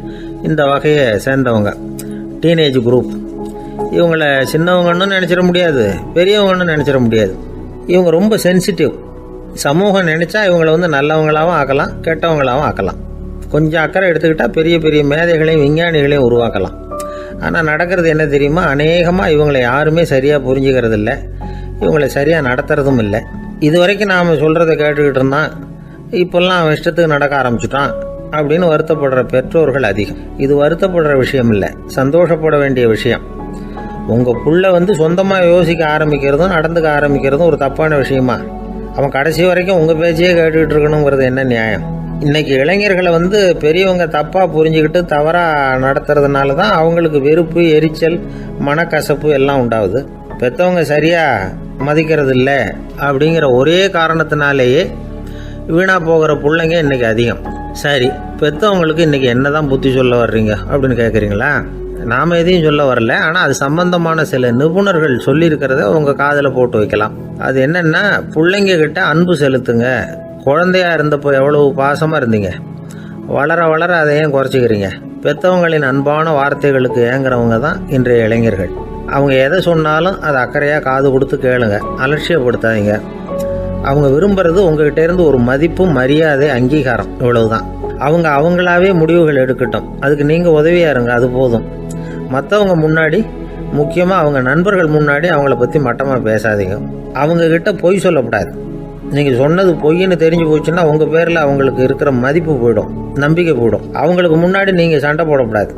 இந்த வகையை சேர்ந்தவங்க, டீனேஜ் குரூப். இவங்கள சின்னவங்கன்னு நினச்சிட முடியாது, பெரியவங்கன்னு நினச்சிட முடியாது. இவங்க ரொம்ப சென்சிட்டிவ். சமூகம் நினச்சா இவங்களை நல்லவங்களாகவும் ஆக்கலாம், கெட்டவங்களாகவும் ஆக்கலாம். கொஞ்சம் அக்கறை எடுத்துக்கிட்டால் பெரிய பெரிய மேதைகளையும் விஞ்ஞானிகளையும் உருவாக்கலாம். ஆனால் நடக்கிறது என்ன தெரியுமா, அநேகமாக இவங்களை யாருமே சரியாக புரிஞ்சுக்கிறது இல்லை, இவங்களை சரியாக நடத்துறதும் இல்லை. இது வரைக்கும் நாம் சொல்கிறத கேட்டுக்கிட்டு இருந்தான், இப்போல்லாம் அவன் இஷ்டத்துக்கு நடக்க ஆரம்பிச்சுட்டான் அப்படின்னு வருத்தப்படுற பெற்றோர்கள் அதிகம். இது வருத்தப்படுற விஷயம் இல்லை, சந்தோஷப்பட வேண்டிய விஷயம். உங்கள் புள்ள சொந்தமாக யோசிக்க ஆரம்பிக்கிறதும் நடந்துக்க ஆரம்பிக்கிறதும் ஒரு தப்பான விஷயமா? அவன் கடைசி வரைக்கும் உங்கள் பேச்சையே கேட்டுக்கிட்டு இருக்கணுங்கிறது என்ன நியாயம்? இன்றைக்கி இளைஞர்களை பெரியவங்க தப்பாக புரிஞ்சுக்கிட்டு தவறாக நடத்துறதுனால தான் அவங்களுக்கு வெறுப்பு, எரிச்சல், மனக்கசப்பு எல்லாம் உண்டாகுது. பெற்றவங்க சரியாக மதிக்கிறது இல்லை அப்படிங்கிற ஒரே காரணத்தினாலேயே வீணாக போகிற பிள்ளைங்க இன்றைக்கி அதிகம். சரி, பெற்றவங்களுக்கு இன்றைக்கி என்ன தான் புத்தி சொல்ல வர்றீங்க அப்படின்னு கேட்குறீங்களா? நாம் எதையும் சொல்ல வரல, ஆனால் அது சம்பந்தமான சில நிபுணர்கள் சொல்லியிருக்கிறத உங்கள் காதில் போட்டு வைக்கலாம். அது என்னென்னா, பிள்ளைங்க கிட்ட அன்பு செலுத்துங்க. குழந்தையா இருந்தப்போ எவ்வளவு பாசமாக இருந்தீங்க, வளர வளர அதை ஏன் குறைச்சிக்கிறீங்க? பெற்றவங்களின் அன்பான வார்த்தைகளுக்கு ஏங்குறவங்க தான் இன்றைய இளைஞர்கள். அவங்க எதை சொன்னாலும் அதை அக்கறையாக காது கொடுத்து கேளுங்க, அலட்சியப்படுத்தாதீங்க. அவங்க விரும்புறது உங்ககிட்ட இருந்து ஒரு மதிப்பு, மரியாதை, அங்கீகாரம், இவ்வளவுதான். அவங்க அவங்களாவே முடிவுகள் எடுக்கட்டும், அதுக்கு நீங்கள் உதவியாக இருங்க, அது போதும். மற்றவங்க முன்னாடி, முக்கியமாக அவங்க நண்பர்கள் முன்னாடி அவங்கள பற்றி மட்டமாக பேசாதீங்க. அவங்கக்கிட்ட பொய் சொல்லக்கூடாது. நீங்கள் சொன்னது பொய்ன்னு தெரிஞ்சு போச்சுன்னா உங்கள் பேரில் அவங்களுக்கு இருக்கிற மதிப்பு போயிடும், நம்பிக்கை போயிடும். அவங்களுக்கு முன்னாடி நீங்கள் சண்டை போடக்கூடாது.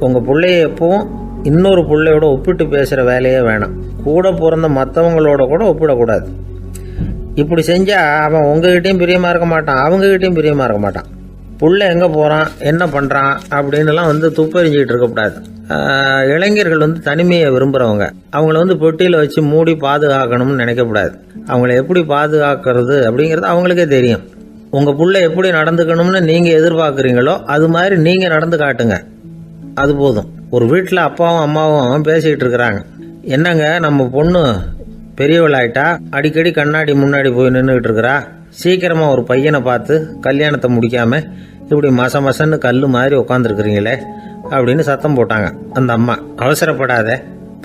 உங்கள் பிள்ளைய எப்பவும் இன்னொரு பிள்ளையோட ஒப்பிட்டு பேசுகிற வேலையே வேணாம். கூட பிறந்த மற்றவங்களோட கூட ஒப்பிடக்கூடாது. இப்படி செஞ்சால் அவன் உங்ககிட்டையும் பிரியமாக இருக்க மாட்டான், அவங்ககிட்டையும் பிரியமாக இருக்க மாட்டான். புள்ள எங்கே போகிறான், என்ன பண்ணுறான் அப்படின்னுலாம் துப்பறிஞ்சிக்கிட்டு இருக்கக்கூடாது. இளைஞர்கள் தனிமையை விரும்புகிறவங்க. அவங்கள பெட்டியில் வச்சு மூடி பாதுகாக்கணும்னு நினைக்கக்கூடாது. அவங்கள எப்படி பாதுகாக்கிறது அப்படிங்கிறது அவங்களுக்கே தெரியும். உங்கள் புள்ள எப்படி நடந்துக்கணும்னு நீங்கள் எதிர்பார்க்குறீங்களோ அது மாதிரி நீங்கள் நடந்து காட்டுங்க, அது போதும். ஒரு வீட்டில் அப்பாவும் அம்மாவும் பேசிக்கிட்டு இருக்கிறாங்க. என்னங்க, நம்ம பொண்ணு பெரியவளாயிட்டா, அடிக்கடி கண்ணாடி முன்னாடி போய் நின்றுக்கிட்டு இருக்கிறா, சீக்கிரமாக ஒரு பையனை பார்த்து கல்யாணத்தை முடிக்காமல் இப்படி மசன்னு கல் மாதிரி உட்காந்துருக்குறீங்களே அப்படின்னு சத்தம் போட்டாங்க அந்த அம்மா. அவசரப்படாத,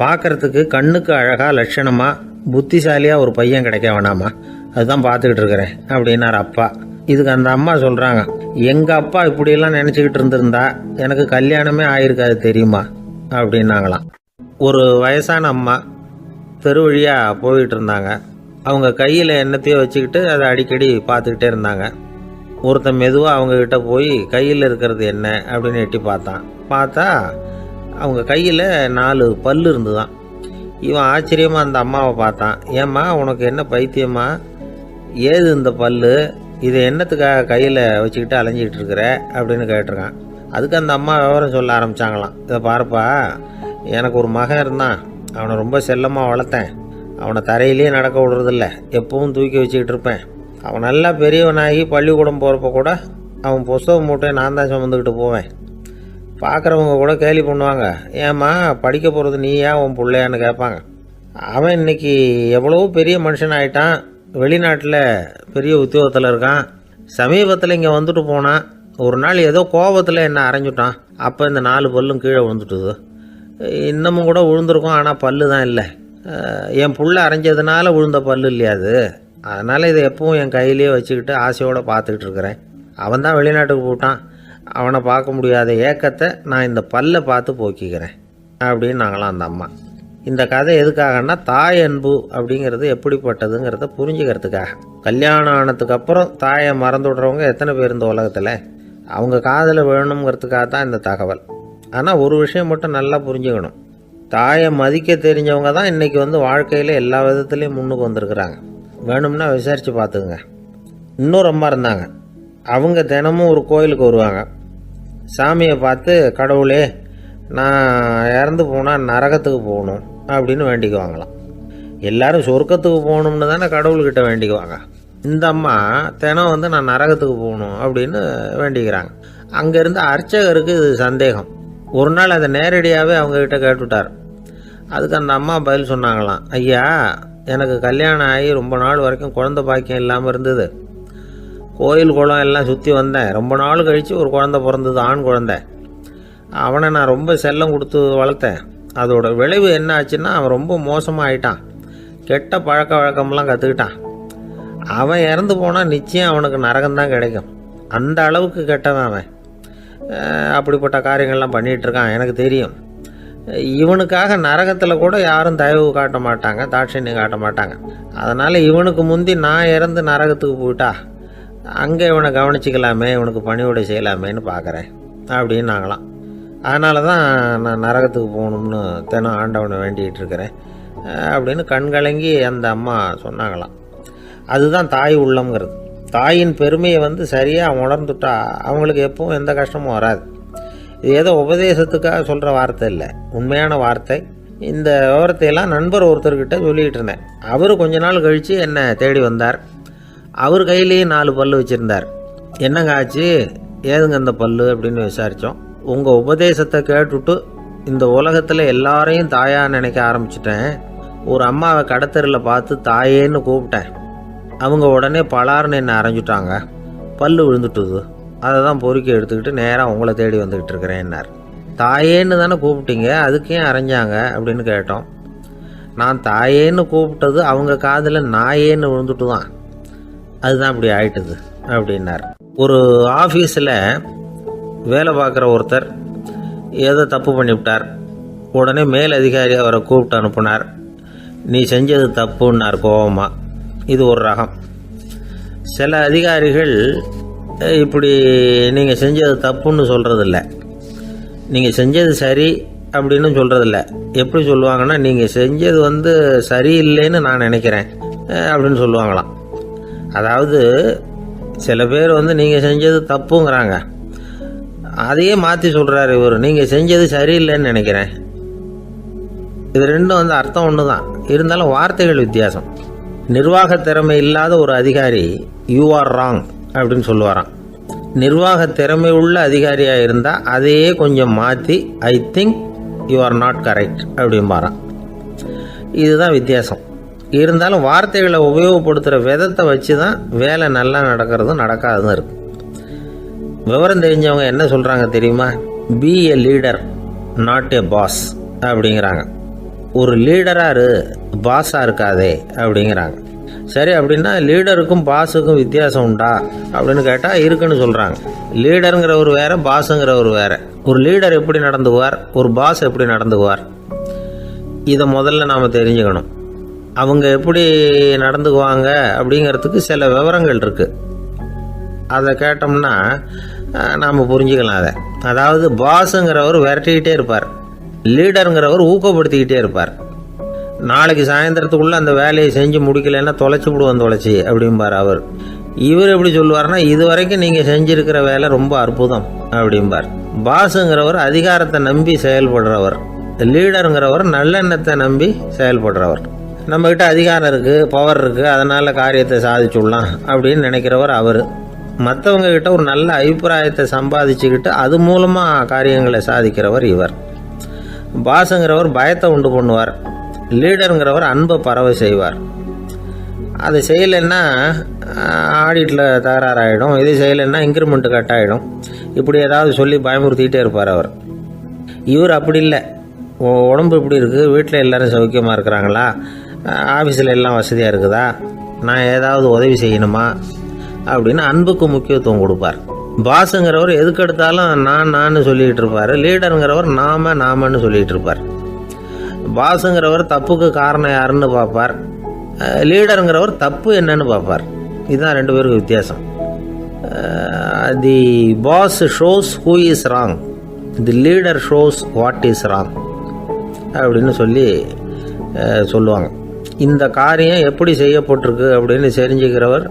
பார்க்கறதுக்கு கண்ணுக்கு அழகா லட்சணமா புத்திசாலியாக ஒரு பையன் கிடைக்க வேணாமா, அதுதான் பார்த்துக்கிட்டு இருக்கிறேன் அப்படின்னார் அப்பா. இதுக்கு அந்த அம்மா சொல்கிறாங்க, எங்கள் அப்பா இப்படியெல்லாம் நினச்சிக்கிட்டு இருந்திருந்தா எனக்கு கல்யாணமே ஆயிருக்காது தெரியுமா அப்படின்னாங்களாம். ஒரு வயசான அம்மா தெரு வழியாக போயிட்டு இருந்தாங்க. அவங்க கையில் எண்ணத்தையோ வச்சுக்கிட்டு அதை அடிக்கடி பார்த்துக்கிட்டே இருந்தாங்க. ஒருத்தன் மெதுவாக அவங்கக்கிட்ட போய் கையில் இருக்கிறது என்ன அப்படின்னு எட்டி பார்த்தா அவங்க கையில் 4 பல் இருந்துதான். இவன் ஆச்சரியமாக அந்த அம்மாவை பார்த்தான். ஏம்மா, உனக்கு என்ன பைத்தியமா, ஏது இந்த பல், இதை என்னத்துக்காக கையில் வச்சுக்கிட்டு அலைஞ்சிக்கிட்டு இருக்கிற அப்படின்னு கேட்டிருக்கான். அதுக்கு அந்த அம்மா விவரம் சொல்ல ஆரம்பித்தாங்களாம். இதை பாருப்பா, எனக்கு ஒரு மகன் இருந்தான், அவனை ரொம்ப செல்லமாக வளர்த்தேன். அவனை தரையிலேயே நடக்க விடுறதில்ல, எப்பவும் தூக்கி வச்சுக்கிட்டு இருப்பேன். அவன் நல்லா பெரியவனாகி பள்ளிக்கூடம் போகிறப்ப கூட அவன் புஸ்தக மூட்டையை நான் தான் சுமந்துக்கிட்டு போவேன். பார்க்குறவங்க கூட கேலி பண்ணுவாங்க, ஏம்மா படிக்க போகிறது நீ ஏன் உன் பிள்ளையான்னு கேட்பாங்க. அவன் இன்னைக்கு எவ்வளவோ பெரிய மனுஷன் ஆகிட்டான், வெளிநாட்டில் பெரிய உத்தியோகத்தில் இருக்கான். சமீபத்தில் இங்கே வந்துட்டு போனான். ஒரு நாள் ஏதோ கோபத்தில் என்ன அரைஞ்சுட்டான். அப்போ இந்த 4 பல்லும் கீழே விழுந்துட்டுது. இன்னமும் கூட விழுந்திருக்கும், ஆனால் பல்லு தான் இல்லை. என் புள்ள அரைஞ்சதுனால விழுந்த பல்லு இல்லையா அது, அதனால் இதை எப்பவும் என் கையிலேயே வச்சுக்கிட்டு ஆசையோடு பார்த்துக்கிட்டு இருக்கிறேன். அவன் தான் வெளிநாட்டுக்கு போட்டான், அவனை பார்க்க முடியாத ஏக்கத்தை நான் இந்த பல்லை பார்த்து போக்கிக்கிறேன் அப்படின்னு நாங்களாம் அந்த அம்மா. இந்த கதை எதுக்காகன்னா, தாய் அன்பு அப்படிங்கிறது எப்படிப்பட்டதுங்கிறத புரிஞ்சுக்கிறதுக்காக. கல்யாணம் ஆனதுக்கு அப்புறம் தாயை மறந்து விடுறவங்க எத்தனை பேர் இந்த உலகத்தில்? அவங்க காதில் வேணுங்கிறதுக்காக தான் இந்த தகவல். ஆனால் ஒரு விஷயம் மட்டும் நல்லா புரிஞ்சுக்கணும், தாயை மதிக்க தெரிஞ்சவங்க தான் இன்றைக்கி வாழ்க்கையில் எல்லா விதத்துலேயும் முன்னுக்கு வந்திருக்கிறாங்க. வேணும்னா விசாரித்து பார்த்துக்குங்க. இன்னொரு அம்மா இருந்தாங்க. அவங்க தினமும் ஒரு கோயிலுக்கு வருவாங்க. சாமியை பார்த்து, கடவுளே நான் இறந்து போனால் நரகத்துக்கு போகணும் அப்படின்னு வேண்டிக்குவாங்களாம். எல்லோரும் சொர்க்கத்துக்கு போகணும்னு தானே கடவுள்கிட்ட வேண்டிக்குவாங்க. இந்த அம்மா தினம் நான் நரகத்துக்கு போகணும் அப்படின்னு வேண்டிக்கிறாங்க. அங்கேருந்து அர்ச்சகருக்கு இது சந்தேகம். ஒரு நாள் அதை நேரடியாகவே அவங்கக்கிட்ட கேட்டுவிட்டார். அதுக்கு அந்த அம்மா பதில் சொன்னாங்களாம், ஐயா, எனக்கு கல்யாணம் ஆகி ரொம்ப நாள் வரைக்கும் குழந்தை பாக்கியம் இல்லாமல் இருந்தது. கோயில் குளம் எல்லாம் சுற்றி வந்தேன். ரொம்ப நாள் கழித்து ஒரு குழந்தை பிறந்தது, ஆண் குழந்தை. அவனை நான் ரொம்ப செல்லம் கொடுத்து வளர்த்தேன். அதோட விளைவு என்ன ஆச்சுன்னா, அவன் ரொம்ப மோசமாக ஆயிட்டான். கெட்ட பழக்க வழக்கம்லாம் கற்றுக்கிட்டான். அவன் இறந்து போனால் நிச்சயம் அவனுக்கு நரகம்தான் கிடைக்கும். அந்த அளவுக்கு கெட்டவன் அவன். அப்படிப்பட்ட காரியங்கள்லாம் பண்ணிகிட்ருக்கான், எனக்கு தெரியும். இவனுக்காக நரகத்தில் கூட யாரும் தயவு காட்ட மாட்டாங்க, தாட்சண்யம் காட்ட மாட்டாங்க. அதனால் இவனுக்கு முந்தி நான் இறந்து நரகத்துக்கு போயிட்டா அங்கே இவனை கவனிச்சிக்கலாமே, இவனுக்கு பணிவிடை செய்யலாமேன்னு பார்க்குறேன் அப்படின்னு நாங்களாம். அதனால தான் நான் நரகத்துக்கு போகணும்னு தினம் ஆண்டவனை வேண்டிகிட்டு இருக்கிறேன் அப்படின்னு கண்கலங்கி அந்த அம்மா சொன்னாங்களாம். அதுதான் தாய் உள்ளம்ங்கிறது. தாயின் பெருமையை சரியாக உணர்ந்துட்டா அவங்களுக்கு எப்பவும் எந்த கஷ்டமும் வராது. இது ஏதோ உபதேசத்துக்காக சொல்கிற வார்த்தை இல்லை, உண்மையான வார்த்தை. இந்த விவரத்தையெல்லாம் நண்பர் ஒருத்தர்கிட்ட சொல்லிகிட்டு இருந்தேன். அவர் கொஞ்ச நாள் கழித்து என்னை தேடி வந்தார். அவர் கையிலேயே 4 பல்லு வச்சுருந்தார். என்னங்க ஆச்சு, ஏதுங்க அந்த பல்லு அப்படின்னு விசாரித்தோம். உங்கள் உபதேசத்தை கேட்டுவிட்டு இந்த உலகத்தில் எல்லாரையும் தாயாக நினைக்க ஆரம்பிச்சிட்டேன். ஒரு அம்மாவை கடத்தரில் பார்த்து தாயேன்னு கூப்பிட்டேன். அவங்க உடனே பலார்னு என்னை அரைஞ்சிட்டாங்க. பல்லு விழுந்துட்டுது. அதை தான் பொறுக்கி எடுத்துக்கிட்டு நேராக உங்களை தேடி வந்துக்கிட்டு இருக்கிறேன்னார். தாயேன்னு தானே கூப்பிட்டீங்க, அதுக்கே அரைஞ்சாங்க அப்படின்னு கேட்டோம். நான் தாயேன்னு கூப்பிட்டது அவங்க காதில் நாயேன்னு விழுந்துட்டு தான், அதுதான் அப்படி ஆயிட்டுது அப்படின்னார். ஒரு ஆஃபீஸில் வேலை பார்க்குற ஒருத்தர் ஏதோ தப்பு பண்ணிவிட்டார். உடனே மேல் அதிகாரி அவரை கூப்பிட்டு அனுப்புனார். நீ செஞ்சது தப்புன்னார் கோபமாக. இது ஒரு ரகம். சில அதிகாரிகள் இப்படி நீங்கள் செஞ்சது தப்புன்னு சொல்கிறதில்ல, நீங்கள் செஞ்சது சரி அப்படின்னு சொல்கிறதில்ல. எப்படி சொல்லுவாங்கன்னா, நீங்கள் செஞ்சது சரியில்லைன்னு நான் நினைக்கிறேன் அப்படின்னு சொல்லுவாங்களாம். அதாவது சில பேர் நீங்கள் செஞ்சது தப்புங்கிறாங்க, அதையே மாற்றி சொல்கிறாரு இவர், நீங்கள் செஞ்சது சரியில்லைன்னு நினைக்கிறேன். இது ரெண்டும் அர்த்தம் ஒன்று தான், இருந்தாலும் வார்த்தைகள் வித்தியாசம். நிர்வாக திறமை இல்லாத ஒரு அதிகாரி யூ ஆர் ராங் அப்படின்னு சொல்லுவாராம். நிர்வாக திறமை உள்ள அதிகாரியாக இருந்தால் அதையே கொஞ்சம் மாற்றி I think you are not correct அப்படிம்பாரான். இதுதான் வித்தியாசம். இருந்தாலும் வார்த்தைகளை உபயோகப்படுத்துகிற விதத்தை வச்சு தான் வேலை நல்லா நடக்கிறதும் நடக்காததும் இருக்குது. விவரம் தெரிஞ்சவங்க என்ன சொல்கிறாங்க தெரியுமா? Be a leader not a boss அப்படிங்கிறாங்க. ஒரு லீடராக பாஸாக இருக்காதே அப்படிங்கிறாங்க. சரி, அப்படின்னா லீடருக்கும் பாஸுக்கும் வித்தியாசம் உண்டா அப்படின்னு கேட்டால் இருக்குன்னு சொல்கிறாங்க. லீடருங்கிறவர் வேறு, பாஸுங்கிறவர் வேறு. ஒரு லீடர் எப்படி நடந்துக்குவார், ஒரு பாஸ் எப்படி நடந்துக்குவார், இதை முதல்ல நாம் தெரிஞ்சுக்கணும். அவங்க எப்படி நடந்துக்குவாங்க அப்படிங்கிறதுக்கு சில விவரங்கள் இருக்குது. அதை கேட்டோம்னா நாம் புரிஞ்சுக்கலாம் அதை. அதாவது பாஸுங்கிறவர் விரட்டிக்கிட்டே இருப்பார், லீடருங்கிறவர் ஊக்கப்படுத்திக்கிட்டே இருப்பார். நாளைக்கு சாயந்தரத்துக்குள்ளே அந்த வேலையை செஞ்சு முடிக்கலைன்னா தொலைச்சி விடுவோம் தொலைச்சி அப்படிம்பார் அவர். இவர் எப்படி சொல்லுவார்னா, இது வரைக்கும் நீங்கள் செஞ்சுருக்கிற வேலை ரொம்ப அற்புதம் அப்படிம்பார். பாஸுங்கிறவர் அதிகாரத்தை நம்பி செயல்படுறவர், லீடருங்கிறவர் நல்லெண்ணத்தை நம்பி செயல்படுறவர். நம்மக்கிட்ட அதிகாரம் இருக்குது, பவர் இருக்குது, அதனால் காரியத்தை சாதிச்சுடலாம் அப்படின்னு நினைக்கிறவர் அவர். மற்றவங்கக்கிட்ட ஒரு நல்ல அபிப்பிராயத்தை சம்பாதிச்சுக்கிட்டு அது மூலமாக காரியங்களை சாதிக்கிறவர் இவர். பாஸுங்கிறவர் பயத்தை உண்டு பண்ணுவார், லீடருங்கிறவர் அன்பை பரவ செய்வார். அதை செய்யலைன்னா ஆடிட்டில் தகராறாயிடும், இது செய்யலைன்னா இன்க்ரிமெண்ட்டு கட் ஆகிடும், இப்படி ஏதாவது சொல்லி பயமுறுத்திக்கிட்டே இருப்பார் அவர். இவர் அப்படி இல்லை. உடம்பு இப்படி இருக்குது, வீட்டில் எல்லோரும் சௌக்கியமாக இருக்கிறாங்களா, ஆஃபீஸில் எல்லாம் வசதியாக இருக்குதா, நான் ஏதாவது உதவி செய்யணுமா அப்படின்னு அன்புக்கு முக்கியத்துவம் கொடுப்பார். பாஸுங்கிறவர் எதுக்கு எடுத்தாலும் நான் சொல்லிகிட்டு இருப்பார். லீடருங்கிறவர் நாமன்னு சொல்லிகிட்டு இருப்பார். பாஸுங்கிறவர் தப்புக்கு காரணம் யாருன்னு பார்ப்பார். லீடருங்கிறவர் தப்பு என்னன்னு பார்ப்பார். இதுதான் ரெண்டு பேருக்கு வித்தியாசம். The boss shows who is wrong, the leader shows what is wrong அப்படின்னு சொல்லுவாங்க. இந்த காரியம் எப்படி செய்யப்பட்டிருக்கு அப்படின்னு தெரிஞ்சுக்கிறவர்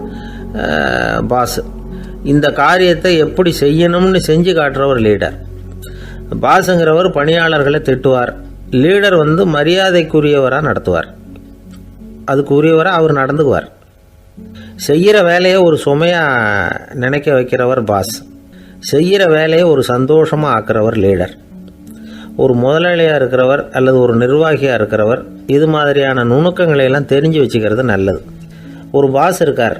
பாஸ். இந்த காரியத்தை எப்படி செய்யணும்னு செஞ்சு காட்டுறவர் லீடர். பாஸுங்கிறவர் பணியாளர்களை திட்டுவார். லீடர் மரியாதைக்குரியவராக நடத்துவார். அதுக்குரியவராக அவர் நடந்துக்குவார். செய்கிற வேலையை ஒரு சுமையாக நினைக்க வைக்கிறவர் பாஸ். செய்கிற வேலையை ஒரு சந்தோஷமாக ஆக்கிறவர் லீடர். ஒரு முதலாளியாக இருக்கிறவர் அல்லது ஒரு நிர்வாகியாக இருக்கிறவர் இது மாதிரியான நுணுக்கங்களையெல்லாம் தெரிஞ்சு வச்சுக்கிறது நல்லது. ஒரு பாஸ் இருக்கார்.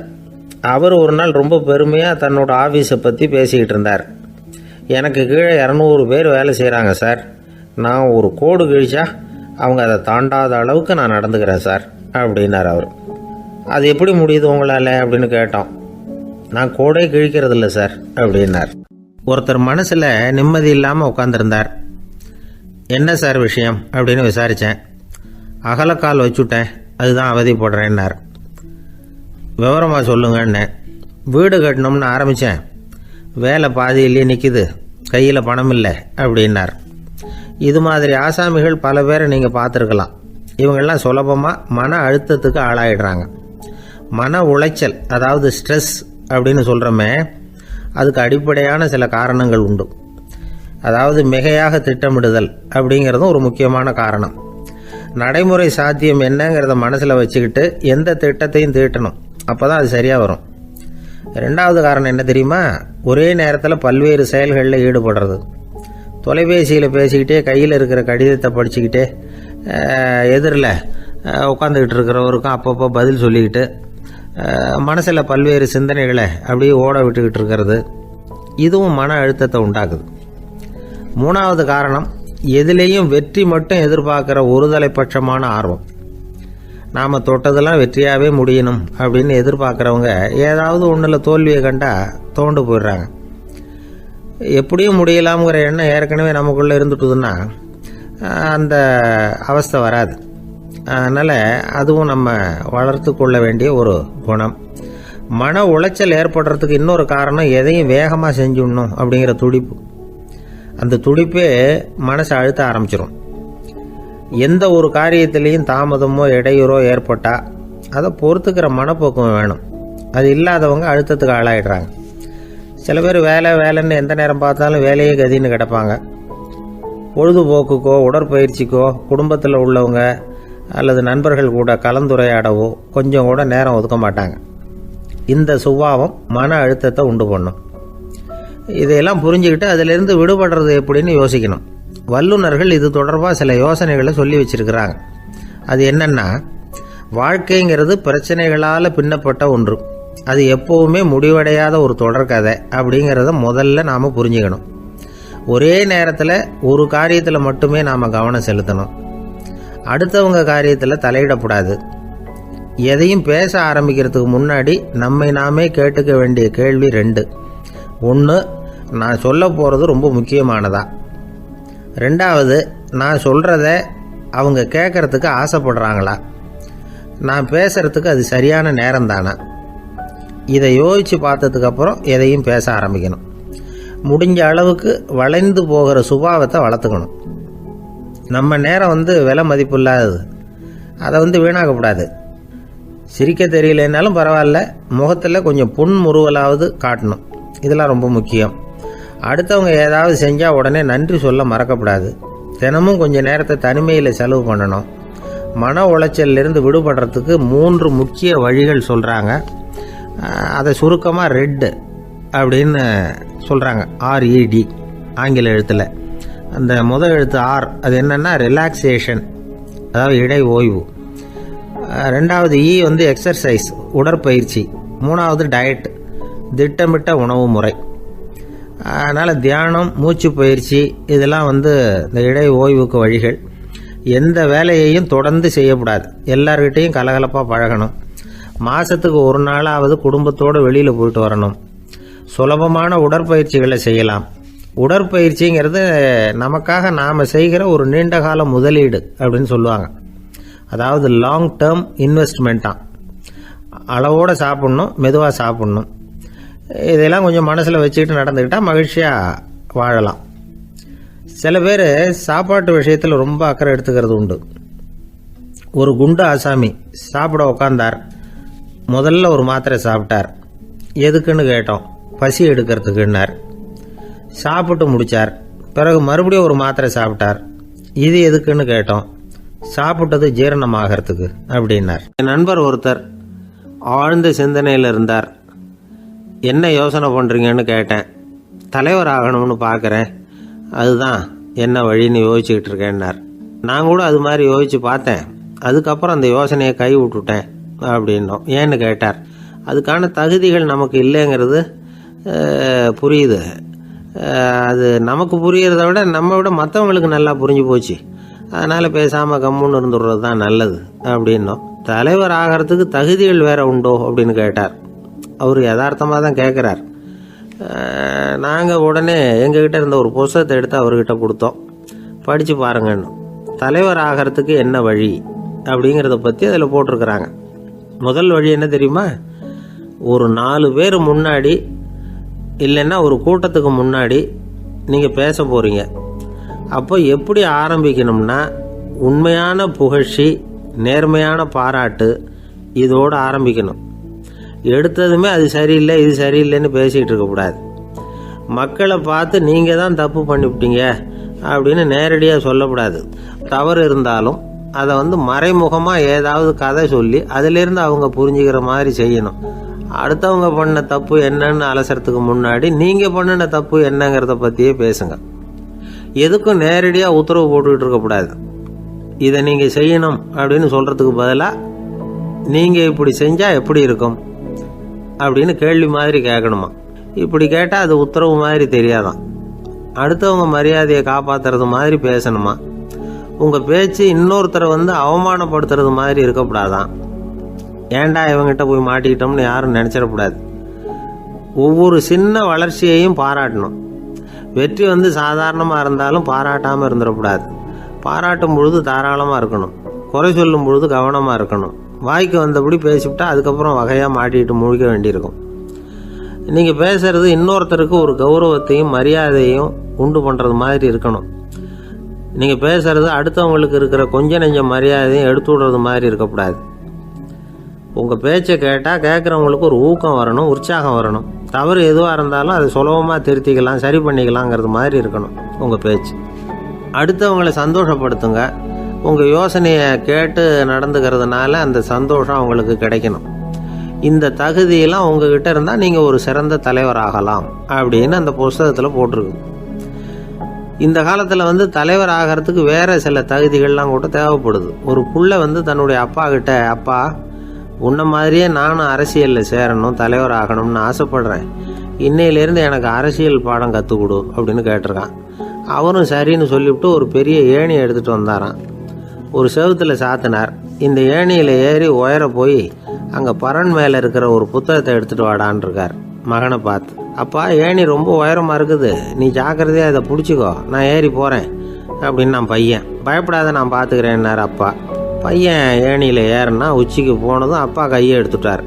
அவர் ஒரு நாள் ரொம்ப பெருமையாக தன்னோட ஆஃபீஸை பற்றி பேசிக்கிட்டு இருந்தார். எனக்கு கீழே 200 பேர் வேலை செய்கிறாங்க சார். நான் ஒரு கோடு கிழிச்சா அவங்க அதை தாண்டாத அளவுக்கு நான் நடந்துக்கிறேன் சார் அப்படின்னார் அவர். அது எப்படி முடியுது உங்களால் அப்படின்னு கேட்டோம். நான் கோடே கிழிக்கிறதில்ல சார் அப்படின்னார். ஒருத்தர் மனசில் நிம்மதி இல்லாமல் உட்காந்துருந்தார். என்ன சார் விஷயம் அப்படின்னு விசாரித்தேன். அகலக்கால் வச்சுட்டேன், அதுதான் அவதிப்படுறேன்னார். விவரமாக சொல்லுங்கன்னு. வீடு கட்டணும்னு ஆரம்பித்தேன், வேலை பாதியிலேயே நிற்கிது, கையில் பணம் இல்லை அப்படின்னார். இது மாதிரி ஆசாமிகள் பல பேரை நீங்கள் பார்த்துருக்கலாம். இவங்கெல்லாம் சுலபமாக மன அழுத்தத்துக்கு ஆளாயிடுறாங்க. மன உளைச்சல், அதாவது ஸ்ட்ரெஸ் அப்படின்னு சொல்கிறோமே, அதுக்கு அடிப்படையான சில காரணங்கள் உண்டு. அதாவது மிகையாக திட்டமிடுதல் அப்படிங்கிறதும் ஒரு முக்கியமான காரணம். நடைமுறை சாத்தியம் என்னங்கிறத மனசில் வச்சுக்கிட்டு எந்த திட்டத்தையும் தீட்டணும், அப்போ தான் அது சரியாக வரும். ரெண்டாவது காரணம் என்ன தெரியுமா? ஒரே நேரத்தில் பல்வேறு செயல்களில் ஈடுபடுறது. தொலைபேசியில் பேசிக்கிட்டே கையில் இருக்கிற கடிதத்தை படிச்சுக்கிட்டே எதிரில் உட்காந்துக்கிட்டு இருக்கிறவருக்கும் அப்பப்போ பதில் சொல்லிக்கிட்டு மனசில் பல்வேறு சிந்தனைகளை அப்படியே ஓட விட்டுக்கிட்டு இருக்கிறது, இதுவும் மன அழுத்தத்தை உண்டாக்குது. மூணாவது காரணம், எதிலேயும் வெற்றி மட்டும் எதிர்பார்க்குற ஒருதலைப்பட்சமான ஆர்வம். நாம் தொட்டதெல்லாம் வெற்றியாகவே முடியணும் அப்படின்னு எதிர்பார்க்குறவங்க ஏதாவது ஒன்றில் தோல்வியை கண்டால் தோண்டு போயிடுறாங்க. எப்படியும் முடியலாம்ங்கிற எண்ணம் ஏற்கனவே நமக்குள்ளே இருந்துட்டுதுன்னா அந்த அவஸ்தை வராது. அதனால் அதுவும் நம்ம வளர்த்து கொள்ள வேண்டிய ஒரு குணம். மன உளைச்சல் ஏற்படுறதுக்கு இன்னொரு காரணம், எதையும் வேகமாக செஞ்சுடணும் அப்படிங்கிற துடிப்பு. அந்த துடிப்பே மனசை அழுத்த ஆரம்பிச்சிடும். எந்த ஒரு காரியத்திலையும் தாமதமோ இடையூறோ ஏற்பட்டால் அதை பொறுத்துக்கிற மனப்போக்கம் வேணும். அது இல்லாதவங்க அழுத்தத்துக்கு ஆளாயிடுறாங்க. சில பேர் வேலைன்னு எந்த நேரம் பார்த்தாலும் வேலையே கதின்னு கிடப்பாங்க. பொழுதுபோக்குக்கோ உடற்பயிற்சிக்கோ குடும்பத்தில் உள்ளவங்க அல்லது நண்பர்கள் கூட கலந்துரையாடவோ கொஞ்சம் கூட நேரம் ஒதுக்க மாட்டாங்க. இந்த சுபாவம் மன அழுத்தத்தை உண்டு பண்ணும். இதையெல்லாம் புரிஞ்சுக்கிட்டு அதிலிருந்து விடுபடுறது எப்படின்னு யோசிக்கணும். வல்லுநர்கள் இது தொடர்பாக சில யோசனைகளை சொல்லி வச்சிருக்கிறாங்க. அது என்னன்னா, வாழ்க்கைங்கிறது பிரச்சனைகளால் பின்னப்பட்ட ஒன்று. அது எப்போவுமே முடிவடையாத ஒரு தொடர்கதை அப்படிங்கிறத முதல்ல நாம் புரிஞ்சுக்கணும். ஒரே நேரத்தில் ஒரு காரியத்தில் மட்டுமே நாம் கவனம் செலுத்தணும். அடுத்தவங்க காரியத்தில் தலையிடக்கூடாது. எதையும் பேச ஆரம்பிக்கிறதுக்கு முன்னாடி நம்மை நாமே கேட்டுக்க வேண்டிய கேள்வி 2. 1, நான் சொல்ல போகிறது ரொம்ப முக்கியமானதா? 2வது, நான் சொல்கிறத அவங்க கேட்குறதுக்கு ஆசைப்படுறாங்களா? நான் பேசுகிறதுக்கு அது சரியான நேரம் தானா? இதை யோசித்து பார்த்ததுக்கப்புறம் எதையும் பேச ஆரம்பிக்கணும். முடிஞ்ச அளவுக்கு வளைந்து போகிற சுபாவத்தை வளர்த்துக்கணும். நம்ம நேரம் விலை மதிப்பு இல்லாதது, அதை வீணாக்கக்கூடாது. சிரிக்க தெரியலனாலும் பரவாயில்ல, முகத்தில் கொஞ்சம் புன்முறுவலாவது காட்டணும். இதெல்லாம் ரொம்ப முக்கியம். அடுத்தவங்க ஏதாவது செஞ்சால் உடனே நன்றி சொல்ல மறக்கக்கூடாது. தினமும் கொஞ்சம் நேரத்தை தனிமையில் செலவு பண்ணணும். மன உளைச்சலிருந்து விடுபடுறதுக்கு 3 முக்கிய வழிகள் சொல்கிறாங்க. அதை சுருக்கமாக ரெட் அப்படின்னு சொல்கிறாங்க. RED ஆங்கில எழுத்தில். அந்த முதல் எழுத்து R, அது என்னென்னா ரிலாக்ஸேஷன், அதாவது இடை ஓய்வு. 2வது E எக்ஸர்சைஸ், உடற்பயிற்சி. 3வது டயட், திட்டமிட்ட உணவு முறை. அதனால் தியானம், மூச்சு பயிற்சி இதெல்லாம் இந்த இடை ஓய்வுக்கு வழிகள். எந்த வேலையையும் தொடர்ந்து செய்யக்கூடாது. எல்லார்கிட்டையும் கலகலப்பாக பழகணும். மாதத்துக்கு 1 நாளாவது குடும்பத்தோடு வெளியில் போயிட்டு வரணும். சுலபமான உடற்பயிற்சிகளை செய்யலாம். உடற்பயிற்சிங்கிறது நமக்காக நாம் செய்கிற ஒரு நீண்டகால முதலீடு அப்படின்னு சொல்லுவாங்க. அதாவது லாங் டேர்ம் இன்வெஸ்ட்மெண்ட்டாக. அளவோடு சாப்பிட்ணும், மெதுவாக சாப்பிட்ணும். இதெல்லாம் கொஞ்சம் மனசில் வச்சுக்கிட்டு நடந்துக்கிட்டால் மகிழ்ச்சியாக வாழலாம். சில பேர் சாப்பாட்டு விஷயத்தில் ரொம்ப அக்கறை எடுத்துக்கிறது உண்டு. ஒரு குண்டு ஆசாமி சாப்பிட உக்காந்தார். முதல்ல ஒரு மாத்திரை சாப்பிட்டார். எதுக்குன்னு கேட்டோம். பசி எடுக்கிறதுக்குன்னார். சாப்பிட்டு முடித்தார். பிறகு மறுபடியும் ஒரு மாத்திரை சாப்பிட்டார். இது எதுக்குன்னு கேட்டோம். சாப்பிட்டது ஜீரணமாகறதுக்கு அப்படின்னார். என் நண்பர் ஒருத்தர் ஆழ்ந்த சிந்தனையில் இருந்தார். என்ன யோசனை பண்ணுறீங்கன்னு கேட்டேன். தலைவர் ஆகணும்னு பார்க்குறேன், அதுதான் என்ன வழின்னு யோசிச்சுக்கிட்டு இருக்கேன்னார். நான் கூட அது மாதிரி யோசித்து பார்த்தேன். அதுக்கப்புறம் அந்த யோசனையை கை விட்டுட்டேன் அப்படின்னோம். ஏன்னு கேட்டார். அதுக்கான தகுதிகள் நமக்கு இல்லைங்கிறது புரியுது. அது நமக்கு புரியறத விட நம்ம விட மற்றவங்களுக்கு நல்லா புரிஞ்சு போச்சு. அதனால் பேசாமல் கம்முன்னு இருந்துடுறது தான் நல்லது அப்படின்னோம். தலைவர் ஆகிறதுக்கு தகுதிகள் வேற உண்டோ அப்படின்னு கேட்டார். அவர் யதார்த்தமாக தான் கேட்குறார். நாங்கள் உடனே எங்ககிட்ட இருந்த ஒரு புத்தகத்தை எடுத்து அவர்கிட்ட கொடுத்தோம். படித்து பாருங்கன்னு. தலைவர் ஆகிறதுக்கு என்ன வழி அப்படிங்கிறத பற்றி அதில் போட்டிருக்கிறாங்க. முதல் வழி என்ன தெரியுமா? ஒரு 4 பேர் முன்னாடி இல்லைன்னா ஒரு கூட்டத்துக்கு முன்னாடி நீங்கள் பேச போகிறீங்க. அப்போ எப்படி ஆரம்பிக்கணும்னா, உண்மையான புகழ்ச்சி, நேர்மையான பாராட்டு, இதோடு ஆரம்பிக்கணும். எடுத்ததுமே அது சரியில்லை இது சரியில்லைன்னு பேசிகிட்டு இருக்கக்கூடாது. மக்களை பார்த்து நீங்கள் தான் தப்பு பண்ணிவிட்டீங்க அப்படின்னு நேரடியாக சொல்லக்கூடாது. தவறு இருந்தாலும் அதை மறைமுகமாக ஏதாவது கதை சொல்லி அதிலிருந்து அவங்க புரிஞ்சுக்கிற மாதிரி செய்யணும். அடுத்தவங்க பண்ண தப்பு என்னன்னு அலசறதுக்கு முன்னாடி நீங்கள் பண்ணின தப்பு என்னங்கிறத பற்றியே பேசுங்க. எதுக்கும் நேரடியாக உத்தரவு போட்டுக்கிட்டு இருக்கக்கூடாது. இதை நீங்கள் செய்யணும் அப்படின்னு சொல்கிறதுக்கு பதிலாக நீங்கள் இப்படி செஞ்சால் எப்படி இருக்கும் அப்படின்னு கேள்வி மாதிரி கேட்கணுமா. இப்படி கேட்டால் அது உத்தரவு மாதிரி தெரியாதான். அடுத்தவங்க மரியாதையை காப்பாற்றுறது மாதிரி பேசணுமா. உங்கள் பேச்சு இன்னொருத்தரை அவமானப்படுத்துறது மாதிரி இருக்கக்கூடாதான். ஏண்டா இவங்கிட்ட போய் மாட்டிக்கிட்டோம்னு யாரும் நினச்சிடக்கூடாது. ஒவ்வொரு சின்ன வளர்ச்சியையும் பாராட்டணும். வெற்றி சாதாரணமாக இருந்தாலும் பாராட்டாமல் இருந்துடக்கூடாது. பாராட்டும் பொழுது தாராளமாக இருக்கணும். குறை சொல்லும் பொழுது கவனமாக இருக்கணும். வாய்க்கு வந்தபடி பேசிவிட்டா அதுக்கப்புறம் வகையாக மாட்டிக்கிட்டு முழிக்க வேண்டியிருக்கும். நீங்கள் பேசுறது இன்னொருத்தருக்கு ஒரு கௌரவத்தையும் மரியாதையும் உண்டு பண்ணுறது மாதிரி இருக்கணும். நீங்கள் பேசுறது அடுத்தவங்களுக்கு இருக்கிற கொஞ்ச நெஞ்ச மரியாதையும் எடுத்து விடுறது மாதிரி இருக்கக்கூடாது. உங்கள் பேச்சை கேட்டால் கேட்குறவங்களுக்கு ஒரு ஊக்கம் வரணும், உற்சாகம் வரணும். தவறு எதுவாக இருந்தாலும் அதை சுலபமாக திருத்திக்கலாம், சரி பண்ணிக்கலாங்கிறது மாதிரி இருக்கணும் உங்கள் பேச்சு. அடுத்தவங்களை சந்தோஷப்படுத்துங்க. உங்கள் யோசனையை கேட்டு நடந்துக்கிறதுனால அந்த சந்தோஷம் அவங்களுக்கு கிடைக்கணும். இந்த தகுதியெல்லாம் உங்ககிட்ட இருந்தால் நீங்கள் ஒரு சிறந்த தலைவராகலாம் அப்படின்னு அந்த புஸ்தகத்தில் போட்டிருக்கு. இந்த காலத்தில் தலைவர் ஆகிறதுக்கு வேறு சில தகுதிகள்லாம் கூட தேவைப்படுது. ஒரு புள்ள தன்னுடைய அப்பா கிட்ட, அப்பா உன்ன மாதிரியே நானும் அரசியலில் சேரணும், தலைவர் ஆகணும்னு ஆசைப்படுறேன், இன்னையிலேருந்து எனக்கு அரசியல் பாடம் கற்றுக் கொடு அப்படின்னு கேட்டிருக்கான். அவரும் சரின்னு சொல்லிவிட்டு ஒரு பெரிய ஏணியை எடுத்துகிட்டு வந்தாரான். ஒரு செவுத்தில் சாத்தினார். இந்த ஏணியில் ஏறி உயர போய் அங்கே பரன் மேலே இருக்கிற ஒரு புத்தகத்தை எடுத்துகிட்டு வாடான் இருக்கார் மகனை பார்த்து. அப்பா ஏணி ரொம்ப உயரமாக இருக்குது, நீ ஜாக்கிரதையாக இதை பிடிச்சிக்கோ, நான் ஏறி போகிறேன் அப்படின்னு நான் பையன். பயப்படாத, நான் பார்த்துக்கிறேன்னார் அப்பா. பையன் ஏணியில் ஏறினா உச்சிக்கு போனதும் அப்பா கையை எடுத்துட்டார்.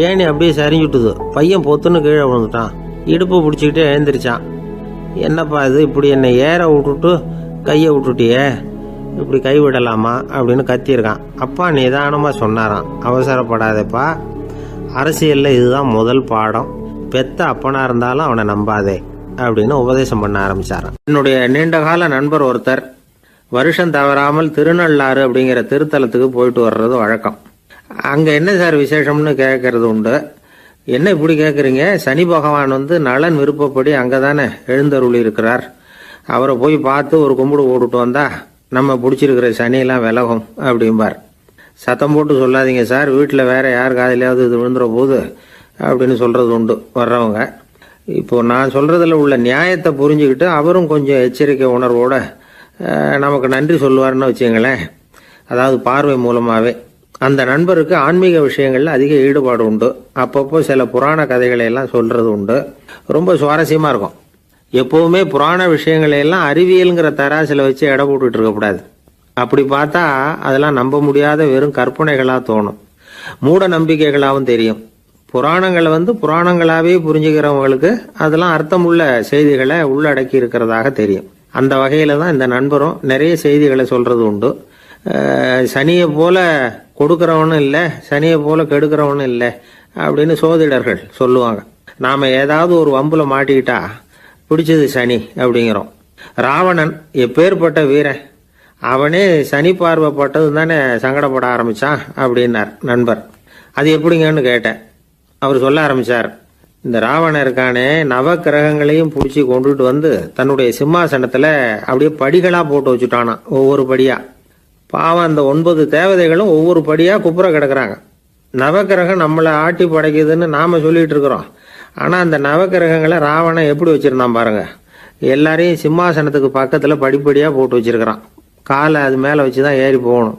ஏணி அப்படியே சரிஞ்சுட்டுது. பையன் பொத்துன்னு கீழே விழுந்துட்டான். இடுப்பு பிடிச்சிக்கிட்டே எழுந்திரிச்சான். என்னப்பா இது, இப்படி என்னை ஏற விட்டுட்டு கையை விட்டுட்டியே, இப்படி கை விடலாமா அப்படின்னு கத்தியிருக்கான். அப்பா நிதானமாக சொன்னாராம், அவசரப்படாதேப்பா, அரசியலில் இதுதான் முதல் பாடம், பெத்த அப்பனாக இருந்தாலும் அவனை நம்பாதே அப்படின்னு உபதேசம் பண்ண ஆரம்பிச்சாரான். என்னுடைய நீண்டகால நண்பர் ஒருத்தர் வருஷம் தவறாமல் திருநள்ளாறு அப்படிங்கிற திருத்தலத்துக்கு போயிட்டு வர்றது வழக்கம். அங்கே என்ன சார் விசேஷம்னு கேட்கறது உண்டு. என்ன இப்படி கேட்குறீங்க, சனி பகவான் நலன் விருப்பப்படி அங்கே தானே எழுந்தருளி இருக்கிறார், அவரை போய் பார்த்து ஒரு கும்பிடு போட்டுட்டு வந்தா நம்ம பிடிச்சிருக்கிற சனியெல்லாம் விலகும் அப்படிம்பார். சத்தம் போட்டு சொல்லாதீங்க சார், வீட்டில் வேற யார் காதிலாவது இது விழுந்துற போது அப்படின்னு சொல்கிறது உண்டு வர்றவங்க. இப்போது நான் சொல்கிறதுல உள்ள நியாயத்தை புரிஞ்சுக்கிட்டு அவரும் கொஞ்சம் எச்சரிக்கை உணர்வோடு நமக்கு நன்றி சொல்லுவார்னு வச்சுங்களேன். அதாவது பார்வை மூலமாகவே அந்த நண்பருக்கு ஆன்மீக விஷயங்கள்ல அதிக ஈடுபாடு உண்டு. அப்பப்போ சில புராண கதைகளை எல்லாம் சொல்றது உண்டு. ரொம்ப சுவாரஸ்யமா இருக்கும். எப்பவுமே புராண விஷயங்களை எல்லாம் அறிவியலுங்கிற தராசில வச்சு எடை போட்டுட்டு இருக்கக்கூடாது. அப்படி பார்த்தா அதெல்லாம் நம்ப முடியாத வெறும் கற்பனைகளா தோணும், மூட நம்பிக்கைகளாகவும் தெரியும். புராணங்களை புராணங்களாவே புரிஞ்சுக்கிறவங்களுக்கு அதெல்லாம் அர்த்தமுள்ள செய்திகளை உள்ளடக்கி இருக்கிறதாக தெரியும். அந்த வகையில தான் இந்த நண்பரும் நிறைய செய்திகளை சொல்றது உண்டு. சனியை போல கொடுக்கிறவனும் இல்லை, சனியை போல கெடுக்கிறவனும் இல்லை அப்படின்னு சோதிடர்கள் சொல்லுவாங்க. நாம ஏதாவது ஒரு வம்புல மாட்டிக்கிட்டா பிடிச்சது சனி அப்படிங்கிறோம். ராவணன் எப்பேற்பட்ட வீரன், அவனே சனி பார்வைப்பட்டது தானே சங்கடப்பட ஆரம்பிச்சான் அப்படின்னார் நண்பர். அது எப்படிங்கன்னு கேட்டேன். அவர் சொல்ல ஆரம்பிச்சார், இந்த ராவணன் இருக்கானே நவ கிரகங்களையும் பிடிச்சி கொண்டுட்டு வந்து தன்னுடைய சிம்மாசனத்துல அப்படியே படிகளா போட்டு வச்சுட்டானா, ஒவ்வொரு படியா. பாவம் அந்த 9 தேவதைகளும் ஒவ்வொரு படியா குப்புற கிடக்குறாங்க. நவக்கிரகம் நம்மளை ஆட்டி படைக்குதுன்னு நாம சொல்லிட்டு இருக்கிறோம். ஆனா அந்த நவக்கிரகங்களை ராவணன் எப்படி வச்சிருந்தான் பாருங்க. எல்லாரையும் சிம்மாசனத்துக்கு பக்கத்துல படிப்படியா போட்டு வச்சிருக்கிறான். காலை அது மேல வச்சுதான் ஏறி போகணும்.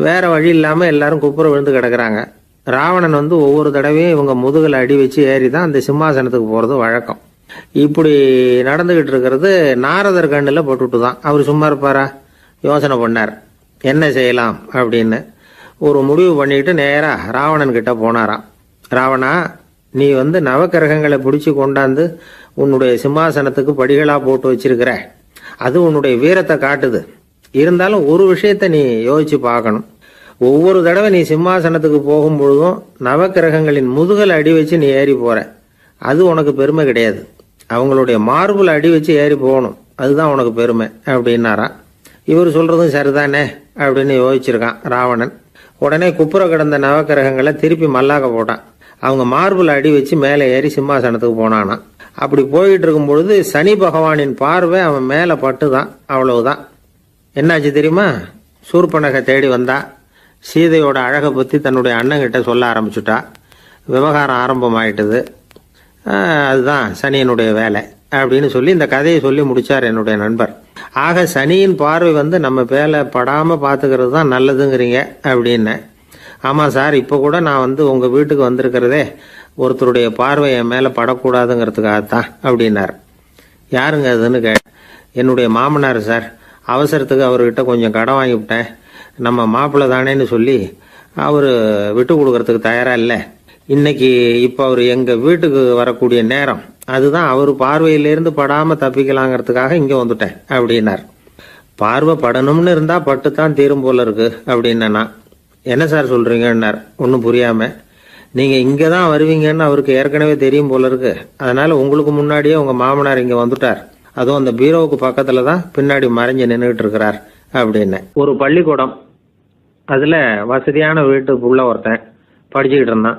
வேற வழி இல்லாம எல்லாரும் குப்புற விழுந்து கிடக்குறாங்க. ராவணன் ஒவ்வொரு தடவையும் இவங்க முதுகுல அடி வச்சு ஏறி தான் அந்த சிம்மாசனத்துக்கு போறது வழக்கம். இப்படி நடந்துகிட்டு இருக்கிறது நாரதர் கண்ணுல போட்டுட்டு தான். அவர் சும்மா இருப்பாரா? யோசனை பண்ணார், என்ன செய்யலாம் அப்படின்னு. ஒரு முடிவு பண்ணிட்டு நேரா ராவணன் கிட்ட போனாராம். ராவணா, நீ நவக்கிரகங்களை பிடிச்சி கொண்டாந்து உன்னுடைய சிம்மாசனத்துக்கு படிகளா போட்டு வச்சிருக்கிற, அது உன்னுடைய வீரத்தை காட்டுது. இருந்தாலும் ஒரு விஷயத்த நீ யோசிச்சு பார்க்கணும். ஒவ்வொரு தடவை நீ சிம்மாசனத்துக்கு போகும் பொழுதும் நவக்கிரகங்களின் முதுகல் அடி வச்சு நீ ஏறி போற, அது உனக்கு பெருமை கிடையாது. அவங்களுடைய மார்புல அடி வச்சு ஏறி போகணும், அதுதான் உனக்கு பெருமை அப்படின்னாரா. இவர் சொல்றதும் சரிதானே அப்படின்னு யோசிச்சிருக்கான் ராவணன். உடனே குப்புற கிடந்த நவக்கிரகங்களை திருப்பி மல்லாக்க போட்டான். அவங்க மார்புல அடி வச்சு மேலே ஏறி சிம்மாசனத்துக்கு போனானா. அப்படி போயிட்டு இருக்கும் பொழுது சனி பகவானின் பார்வை அவன் மேல பட்டுதான். அவ்வளவுதான். என்னாச்சு தெரியுமா? சூர்பனகை தேடி வந்தா. சீதையோட அழகை பத்தி தன்னுடைய அண்ணங்கிட்ட சொல்ல ஆரம்பிச்சுட்டா. விவகாரம் ஆரம்பமாயிட்டது. அதுதான் சனியனுடைய வேலை அப்படின்னு சொல்லி இந்த கதையை சொல்லி முடிச்சார் என்னுடைய நண்பர். ஆக சனியின் பார்வை நம்ம மேல படாம பாத்துக்கிறது தான் நல்லதுங்கிறீங்க அப்படின்னு. ஆமா சார், இப்ப கூட நான் உங்க வீட்டுக்கு வந்திருக்கிறதே ஒருத்தருடைய பார்வை என் மேல படக்கூடாதுங்கிறதுக்காகத்தான் அப்படின்னார். யாருங்க அதுன்னு என்னுடைய மாமனார் சார். அவசரத்துக்கு அவர்கிட்ட கொஞ்சம் கடன் வாங்கிவிட்டேன். நம்ம மாப்பிள்ளை தானேன்னு சொல்லி அவரு விட்டு கொடுக்கறதுக்கு தயாரா இல்லை. இன்னைக்கு இப்ப அவர் எங்க வீட்டுக்கு வரக்கூடிய நேரம், அதுதான் அவர் பார்வையிலிருந்து படாம தப்பிக்கலாங்கிறதுக்காக இங்க வந்துட்டேன் அப்படின்னார். பார்வை படணும்னு இருந்தா பட்டுத்தான் தீரும் போல இருக்கு அப்படின்னா. என்ன சார் சொல்றீங்கன்னார் ஒன்னும் புரியாம. நீங்க இங்கதான் வருவீங்கன்னு அவருக்கு ஏற்கனவே தெரியும் போல இருக்கு. அதனால உங்களுக்கு முன்னாடியே உங்க மாமனார் இங்க வந்துட்டார். அதுவும் அந்த பீரோவுக்கு பக்கத்துல தான் பின்னாடி மறைஞ்சு நின்றுட்டு இருக்கிறார் அப்படின்னு. ஒரு பள்ளிக்கூடம், அதுல வசதியான வீட்டுக்குள்ள ஒருத்தன் படிச்சுக்கிட்டு இருந்தான்.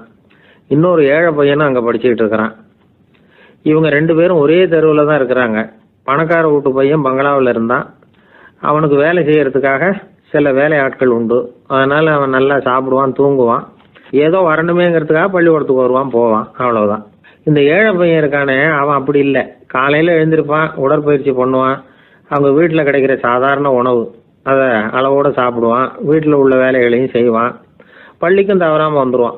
இன்னொரு ஏழை பையனும் அங்க படிச்சுக்கிட்டு இருக்கிறான். இவங்க 2 பேரும் ஒரே தெருவில் தான் இருக்கிறாங்க. பணக்கார வீட்டு பையன் பங்களாவில் இருந்தான். அவனுக்கு வேலை செய்யறதுக்காக சில வேலை ஆட்கள் உண்டு. அதனால அவன் நல்லா சாப்பிடுவான், தூங்குவான். ஏதோ வரணுமேங்கிறதுக்காக பள்ளிக்கூடத்துக்கு வருவான், போவான், அவ்வளவுதான். இந்த ஏழை பையன் இருக்கானே, அவன் அப்படி இல்லை. காலையில எழுந்திருப்பான், உடற்பயிற்சி பண்ணுவான், அவங்க வீட்டில் கிடைக்கிற சாதாரண உணவு அதை அளவோட சாப்பிடுவான், வீட்டில் உள்ள வேலைகளையும் செய்வான், பள்ளிக்கும் தவறாம வந்துடுவான்.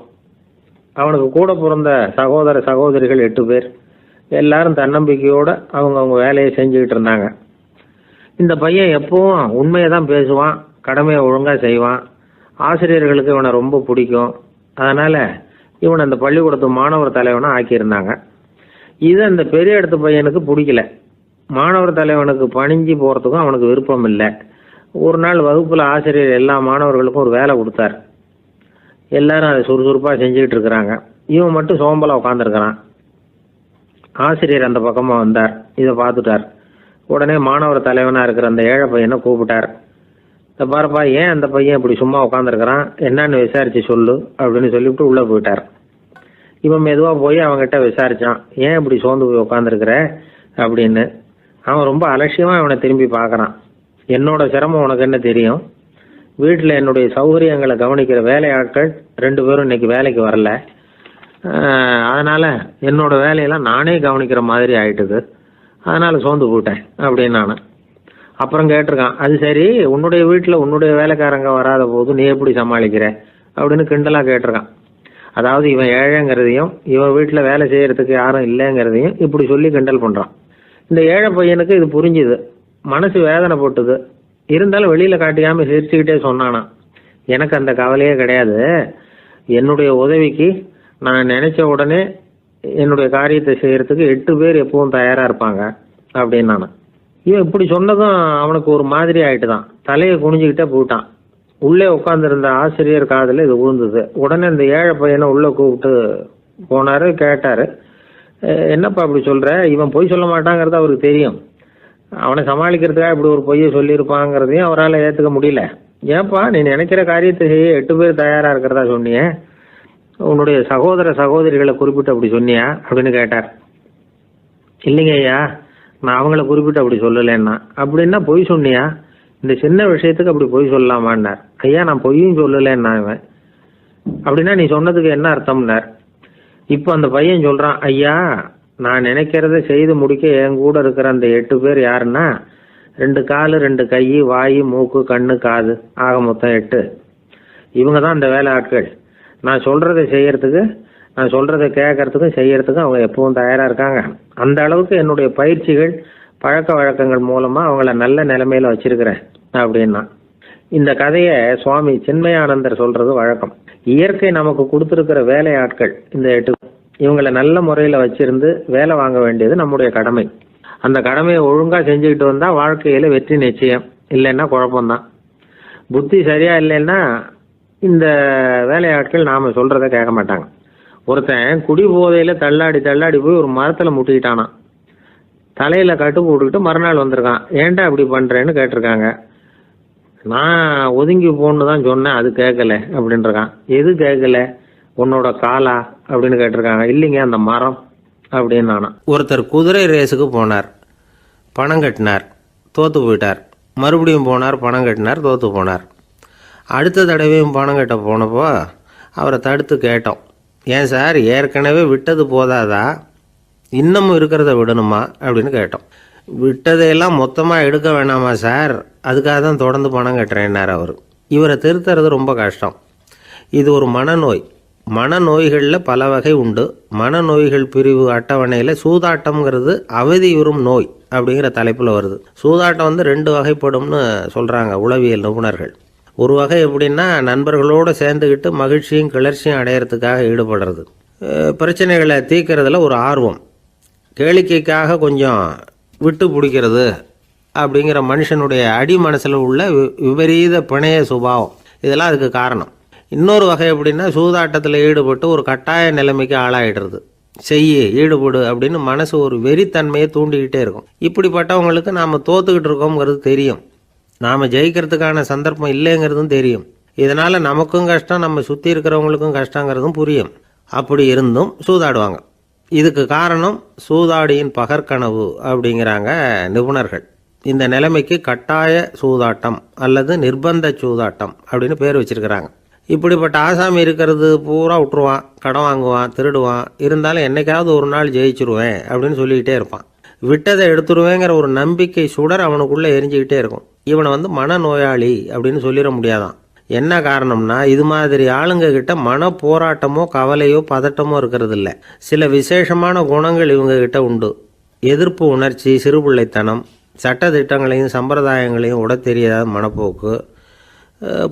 அவனுக்கு கூட பிறந்த சகோதர சகோதரிகள் 8 பேர். எல்லாரும் தன்னம்பிக்கையோட அவங்க வேலையை செஞ்சுக்கிட்டு இருந்தாங்க. இந்த பையன் எப்பவும் உண்மையை தான் பேசுவான், கடமையை ஒழுங்கா செய்வான். ஆசிரியர்களுக்கு இவனை ரொம்ப பிடிக்கும். அதனால இவன் அந்த பள்ளிக்கூடத்து மாணவர் தலைவனா ஆக்கியிருந்தாங்க. இது அந்த பெரிய இடத்து பையனுக்கு பிடிக்கல. மாணவர் தலைவனுக்கு பணிஞ்சு போறதுக்கும் அவனுக்கு விருப்பம் இல்லை. ஒரு நாள் வகுப்புல ஆசிரியர் எல்லா மாணவர்களுக்கும் ஒரு வேலை கொடுத்தார். எல்லாரும் அதை சுறுசுறுப்பா செஞ்சுக்கிட்டு இருக்கிறாங்க. இவன் மட்டும் சோம்பலா உட்காந்துருக்கிறான். ஆசிரியர் அந்த பக்கமா வந்தார். இதை பார்த்துட்டார். உடனே மாணவர் தலைவனா இருக்கிற அந்த ஏழை பையனை கூப்பிட்டார். இந்த பாருப்பா, ஏன் அந்த பையன் இப்படி சும்மா உட்காந்துருக்கிறான், என்னன்னு விசாரிச்சு சொல்லு அப்படின்னு சொல்லிவிட்டு உள்ள போயிட்டார். இவன் மெதுவா போய் அவன்கிட்ட விசாரிச்சான், ஏன் இப்படி சோர்ந்து போய் உட்காந்துருக்கிற அப்படின்னு. அவன் ரொம்ப அலட்சியமா இவனை திரும்பி பார்க்கறான். என்னோட சிரமம் உனக்கு என்ன தெரியும்? வீட்டில் என்னுடைய சௌகரியங்களை கவனிக்கிற வேலை ஆட்கள் 2 பேரும் இன்னைக்கு வேலைக்கு வரல. அதனால என்னோட வேலையெல்லாம் நானே கவனிக்கிற மாதிரி ஆயிட்டுது. அதனால சோர்ந்து போயிட்டேன் அப்படின்னு நான். அப்புறம் கேட்டிருக்கான், அது சரி, உன்னுடைய வீட்டில் உன்னுடைய வேலைக்காரங்க வராத போது நீ எப்படி சமாளிக்கிற அப்படின்னு கிண்டலாக கேட்டிருக்கான். அதாவது இவன் ஏழைங்கிறதையும் இவன் வீட்டில் வேலை செய்யறதுக்கு யாரும் இல்லைங்கிறதையும் இப்படி சொல்லி கிண்டல் பண்ணுறான். இந்த ஏழை பையனுக்கு இது புரிஞ்சுது, மனசு வேதனை போட்டுது. இருந்தாலும் வெளியில் காட்டிக்காமல் சிரிச்சுக்கிட்டே சொன்னானா, எனக்கு அந்த கவலையே கிடையாது, என்னுடைய உதவிக்கு நான் நினைச்ச உடனே என்னுடைய காரியத்தை செய்யறதுக்கு 8 பேர் எப்பவும் தயாரா இருப்பாங்க அப்படின்னு நானு. இவன் இப்படி சொன்னதும் அவனுக்கு ஒரு மாதிரி ஆயிட்டுதான். தலையை குனிஞ்சுக்கிட்டே போயிட்டான். உள்ளே உட்காந்துருந்த ஆசிரியர் காதில் இது விழுந்தது. உடனே இந்த ஏழை பையனை உள்ளே கூப்பிட்டு போனாரு, கேட்டாரு, என்னப்பா அப்படி சொல்ற? இவன் பொய் சொல்ல மாட்டாங்கிறது அவருக்கு தெரியும். அவனை சமாளிக்கிறதுக்காக இப்படி ஒரு பொய்யை சொல்லியிருப்பாங்கிறதையும் அவரால் ஏற்றுக்க முடியல. ஏன்பா நீ நினைக்கிற காரியத்தை செய்ய 8 பேர் தயாரா இருக்கிறதா சொன்னியே, உன்னுடைய சகோதர சகோதரிகளை குறிப்பிட்டு அப்படி சொன்னியா அப்படின்னு கேட்டார். இல்லைங்க ஐயா, நான் அவங்கள குறிப்பிட்டு அப்படி சொல்லலைன்னா. அப்படின்னா பொய் சொன்னியா? இந்த சின்ன விஷயத்துக்கு அப்படி பொய் சொல்லலாமான்னார். ஐயா நான் பொய்யும் சொல்லலைன்னா. இவன் அப்படின்னா நீ சொன்னதுக்கு என்ன அர்த்தம்னார். இப்போ அந்த பையன் சொல்றான், ஐயா நான் நினைக்கிறத செய்து முடிக்க என் கூட இருக்கிற அந்த 8 பேர் யாருன்னா 2 காலு 2 கை வாய் மூக்கு கண்ணு காது ஆக மொத்தம் 8. இவங்க தான் அந்த வேலை ஆட்கள். நான் சொல்றதை செய்யறதுக்கு, நான் சொல்றதை கேட்கறதுக்கும் செய்யறதுக்கும் அவங்க எப்பவும் தயாரா இருக்காங்க. அந்த அளவுக்கு என்னுடைய பயிற்சிகள் பழக்க வழக்கங்கள் மூலமா அவங்கள நல்ல நிலைமையில வச்சிருக்கிறேன் அப்படின்னா. இந்த கதையை சுவாமி சின்மயானந்தர் சொல்றது வழக்கம். இயற்கை நமக்கு கொடுத்துருக்கிற வேலை ஆட்கள் இந்த 8. இவங்களை நல்ல முறையில் வச்சிருந்து வேலை வாங்க வேண்டியது நம்முடைய கடமை. அந்த கடமையை ஒழுங்காக செஞ்சுக்கிட்டு வந்தால் வாழ்க்கையில் வெற்றி நிச்சயம், இல்லைன்னா குழப்பம்தான். புத்தி சரியா இல்லைன்னா இந்த வேலையாட்கள் நாம் சொல்கிறத கேட்க மாட்டாங்க. ஒருத்தன் குடி போதையில் தள்ளாடி தள்ளாடி போய் ஒரு மரத்தில் முட்டிக்கிட்டானா. தலையில் கட்டு போட்டுக்கிட்டு மறுநாள் வந்திருக்கான். ஏன்டா இப்படி பண்ணுறேன்னு கேட்டிருக்காங்க. நான் ஒதுங்கி போன்னு தான் சொன்னேன், அது கேட்கல அப்படின்ட்டுருக்கான். எது கேட்கல? உன்னோட காலா அப்படின்னு கேட்டிருக்காங்க. இல்லைங்க அந்த மரம் அப்படின்னு நானா. ஒருத்தர் குதிரை ரேஸுக்கு போனார், பணம் கட்டினார், தோற்று போயிட்டார். மறுபடியும் போனார், பணம் கட்டினார், தோற்று போனார். அடுத்த தடவையும் பணம் கட்ட போனப்போ அவரை தடுத்து கேட்டோம், ஏன் சார் ஏற்கனவே விட்டது போதாதா, இன்னமும் இருக்கிறத விடணுமா அப்படின்னு கேட்டோம். விட்டதையெல்லாம் மொத்தமாக எடுக்க வேணாமா சார், அதுக்காக தான் தொடர்ந்து பணம் கட்டுறேன்னார் அவர். இவரை திருத்துறது ரொம்ப கஷ்டம். இது ஒரு மனநோய். மனநோய்களில் பல வகை உண்டு. மனநோய்கள் பிரிவு அட்டவணையில் சூதாட்டம்ங்கிறது அவதியுறும் நோய் அப்படிங்கிற தலைப்பில் வருது. சூதாட்டம் 2 வகைப்படும்னு சொல்கிறாங்க உளவியல் நிபுணர்கள். ஒரு வகை எப்படின்னா நண்பர்களோடு சேர்ந்துக்கிட்டு மகிழ்ச்சியும் கிளர்ச்சியும் அடையிறதுக்காக ஈடுபடுறது. பிரச்சனைகளை தீர்க்கறதுல ஒரு ஆர்வம், கேளிக்கைக்காக கொஞ்சம் விட்டு பிடிக்கிறது அப்படிங்கிற மனுஷனுடைய அடி மனசில் உள்ள விபரீத பிணைய சுபாவம், இதெல்லாம் அதுக்கு காரணம். இன்னொரு வகை எப்படின்னா சூதாட்டத்தில் ஈடுபட்டு ஒரு கட்டாய நிலைமைக்கு ஆளாயிடுறது. ஈடுபடு அப்படின்னு மனசு ஒரு வெறித்தன்மையை தூண்டிக்கிட்டே இருக்கும். இப்படிப்பட்டவங்களுக்கு நாம் தோத்துக்கிட்டு இருக்கோங்கிறது தெரியும், நாம் ஜெயிக்கிறதுக்கான சந்தர்ப்பம் இல்லைங்கிறதும் தெரியும். இதனால் நமக்கும் கஷ்டம், நம்ம சுற்றி இருக்கிறவங்களுக்கும் கஷ்டங்கிறதும் புரியும். அப்படி இருந்தும் சூதாடுவாங்க. இதுக்கு காரணம் சூதாடியின் பகற்கனவு அப்படிங்கிறாங்க நிபுணர்கள். இந்த நிலைமைக்கு கட்டாய சூதாட்டம் அல்லது நிர்பந்த சூதாட்டம் அப்படின்னு பேர் வச்சிருக்கிறாங்க. இப்படிப்பட்ட ஆசாமி இருக்கிறது பூரா விட்டுருவான், கடன் வாங்குவான், திருடுவான். இருந்தாலும் என்னைக்காவது ஒரு நாள் ஜெயிச்சிருவேன் அப்படின்னு சொல்லிக்கிட்டே இருப்பான். விட்டதை எடுத்துருவேங்கிற ஒரு நம்பிக்கை சுடர் அவனுக்குள்ளே எரிஞ்சிக்கிட்டே இருக்கும். இவனை மனநோயாளி அப்படின்னு சொல்லிட முடியாதான். என்ன காரணம்னா இது மாதிரி ஆளுங்க கிட்ட மன போராட்டமோ கவலையோ பதட்டமோ இருக்கிறது இல்லை. சில விசேஷமான குணங்கள் இவங்க கிட்ட உண்டு. எதிர்ப்பு உணர்ச்சி, சிறுபிள்ளைத்தனம், சட்ட திட்டங்களையும் சம்பிரதாயங்களையும் உட தெரியாத மனப்போக்கு,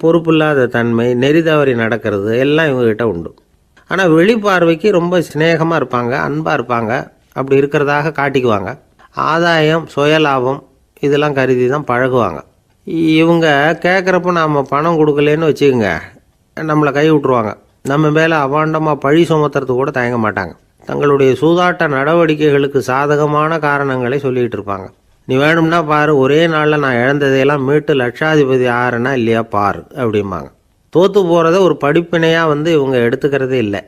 பொறுப்பில்லாத தன்மை, நெறி தவறி நடக்கிறது எல்லாம் இவங்ககிட்ட உண்டு. ஆனால் வெளிப்பார்வைக்கு ரொம்ப சிநேகமாக இருப்பாங்க, அன்பாக இருப்பாங்க. அப்படி இருக்கிறதாக காட்டிக்குவாங்க. ஆதாயம், சுயலாபம் இதெல்லாம் கருதி தான் பழகுவாங்க. இவங்க கேட்குறப்ப நாம் பணம் கொடுக்கலன்னு வச்சுக்கோங்க, நம்மளை கை விட்டுருவாங்க. நம்ம மேலே அபாண்டமாக பழி சுமத்துறது கூட தயங்க மாட்டாங்க. தங்களுடைய சூதாட்ட நடவடிக்கைகளுக்கு சாதகமான காரணங்களை சொல்லிகிட்டு இருப்பாங்க. நீ வேணும்னா பாரு, ஒரே நாளில் நான் இழந்ததையெல்லாம் மீட்டு லட்சாதிபதி ஆறேன்னா இல்லையா பாரு அப்படிம்பாங்க. தோற்று போகிறத ஒரு படிப்பினையாக இவங்க எடுத்துக்கிறதே இல்லை.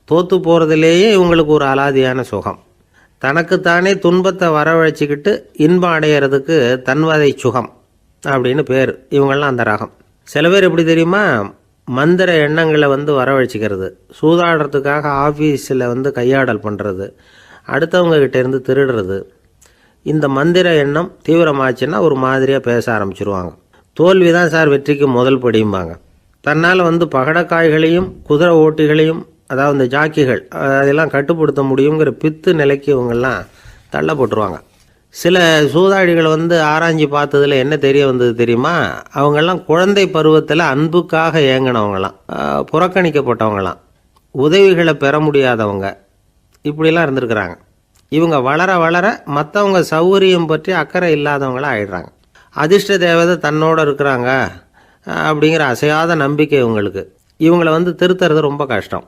தோற்று போகிறதுலேயே இவங்களுக்கு ஒரு அலாதியான சுகம். தனக்குத்தானே துன்பத்தை வரவழைச்சிக்கிட்டு இன்பம் அடையிறதுக்கு தன்வதை சுகம் அப்படின்னு பேர். இவங்கெல்லாம் அந்த ரகம். சில பேர் எப்படி தெரியுமா, மந்திர எண்ணங்களை வரவழைச்சிக்கிறது, சூதாடுறதுக்காக ஆஃபீஸில் கையாடல் பண்ணுறது, அடுத்தவங்க கிட்டேருந்து திருடுறது. இந்த மந்திர எண்ணம் தீவிரமாச்சுன்னா ஒரு மாதிரியாக பேச ஆரம்பிச்சிருவாங்க. தோல்வி தான் சார் வெற்றிக்கு முதல் படியும்பாங்க. தன்னால் பகடக்காய்களையும் குதிரை ஓட்டிகளையும், அதாவது இந்த ஜாக்கிகள், அதெல்லாம் கட்டுப்படுத்த முடியுங்கிற பித்து நிலைக்கு இவங்கெல்லாம் தள்ளப்பட்டுருவாங்க. சில சூதாடிகள் ஆராய்ச்சி பார்த்ததில் என்ன தெரிய வந்தது தெரியுமா? அவங்கெல்லாம் குழந்தை பருவத்தில் அன்புக்காக ஏங்கினவங்களாம், புறக்கணிக்கப்பட்டவங்களாம், உதவிகளை பெற முடியாதவங்க, இப்படிலாம் இருந்திருக்கிறாங்க. இவங்க வளர வளர மற்றவங்க சௌகரியம் பற்றி அக்கறை இல்லாதவங்களாக ஆயிடுறாங்க. அதிர்ஷ்ட தேவதை தன்னோடு இருக்கிறாங்க அப்படிங்கிற அசையாத நம்பிக்கை இவங்களுக்கு. இவங்களை திருத்துறது ரொம்ப கஷ்டம்.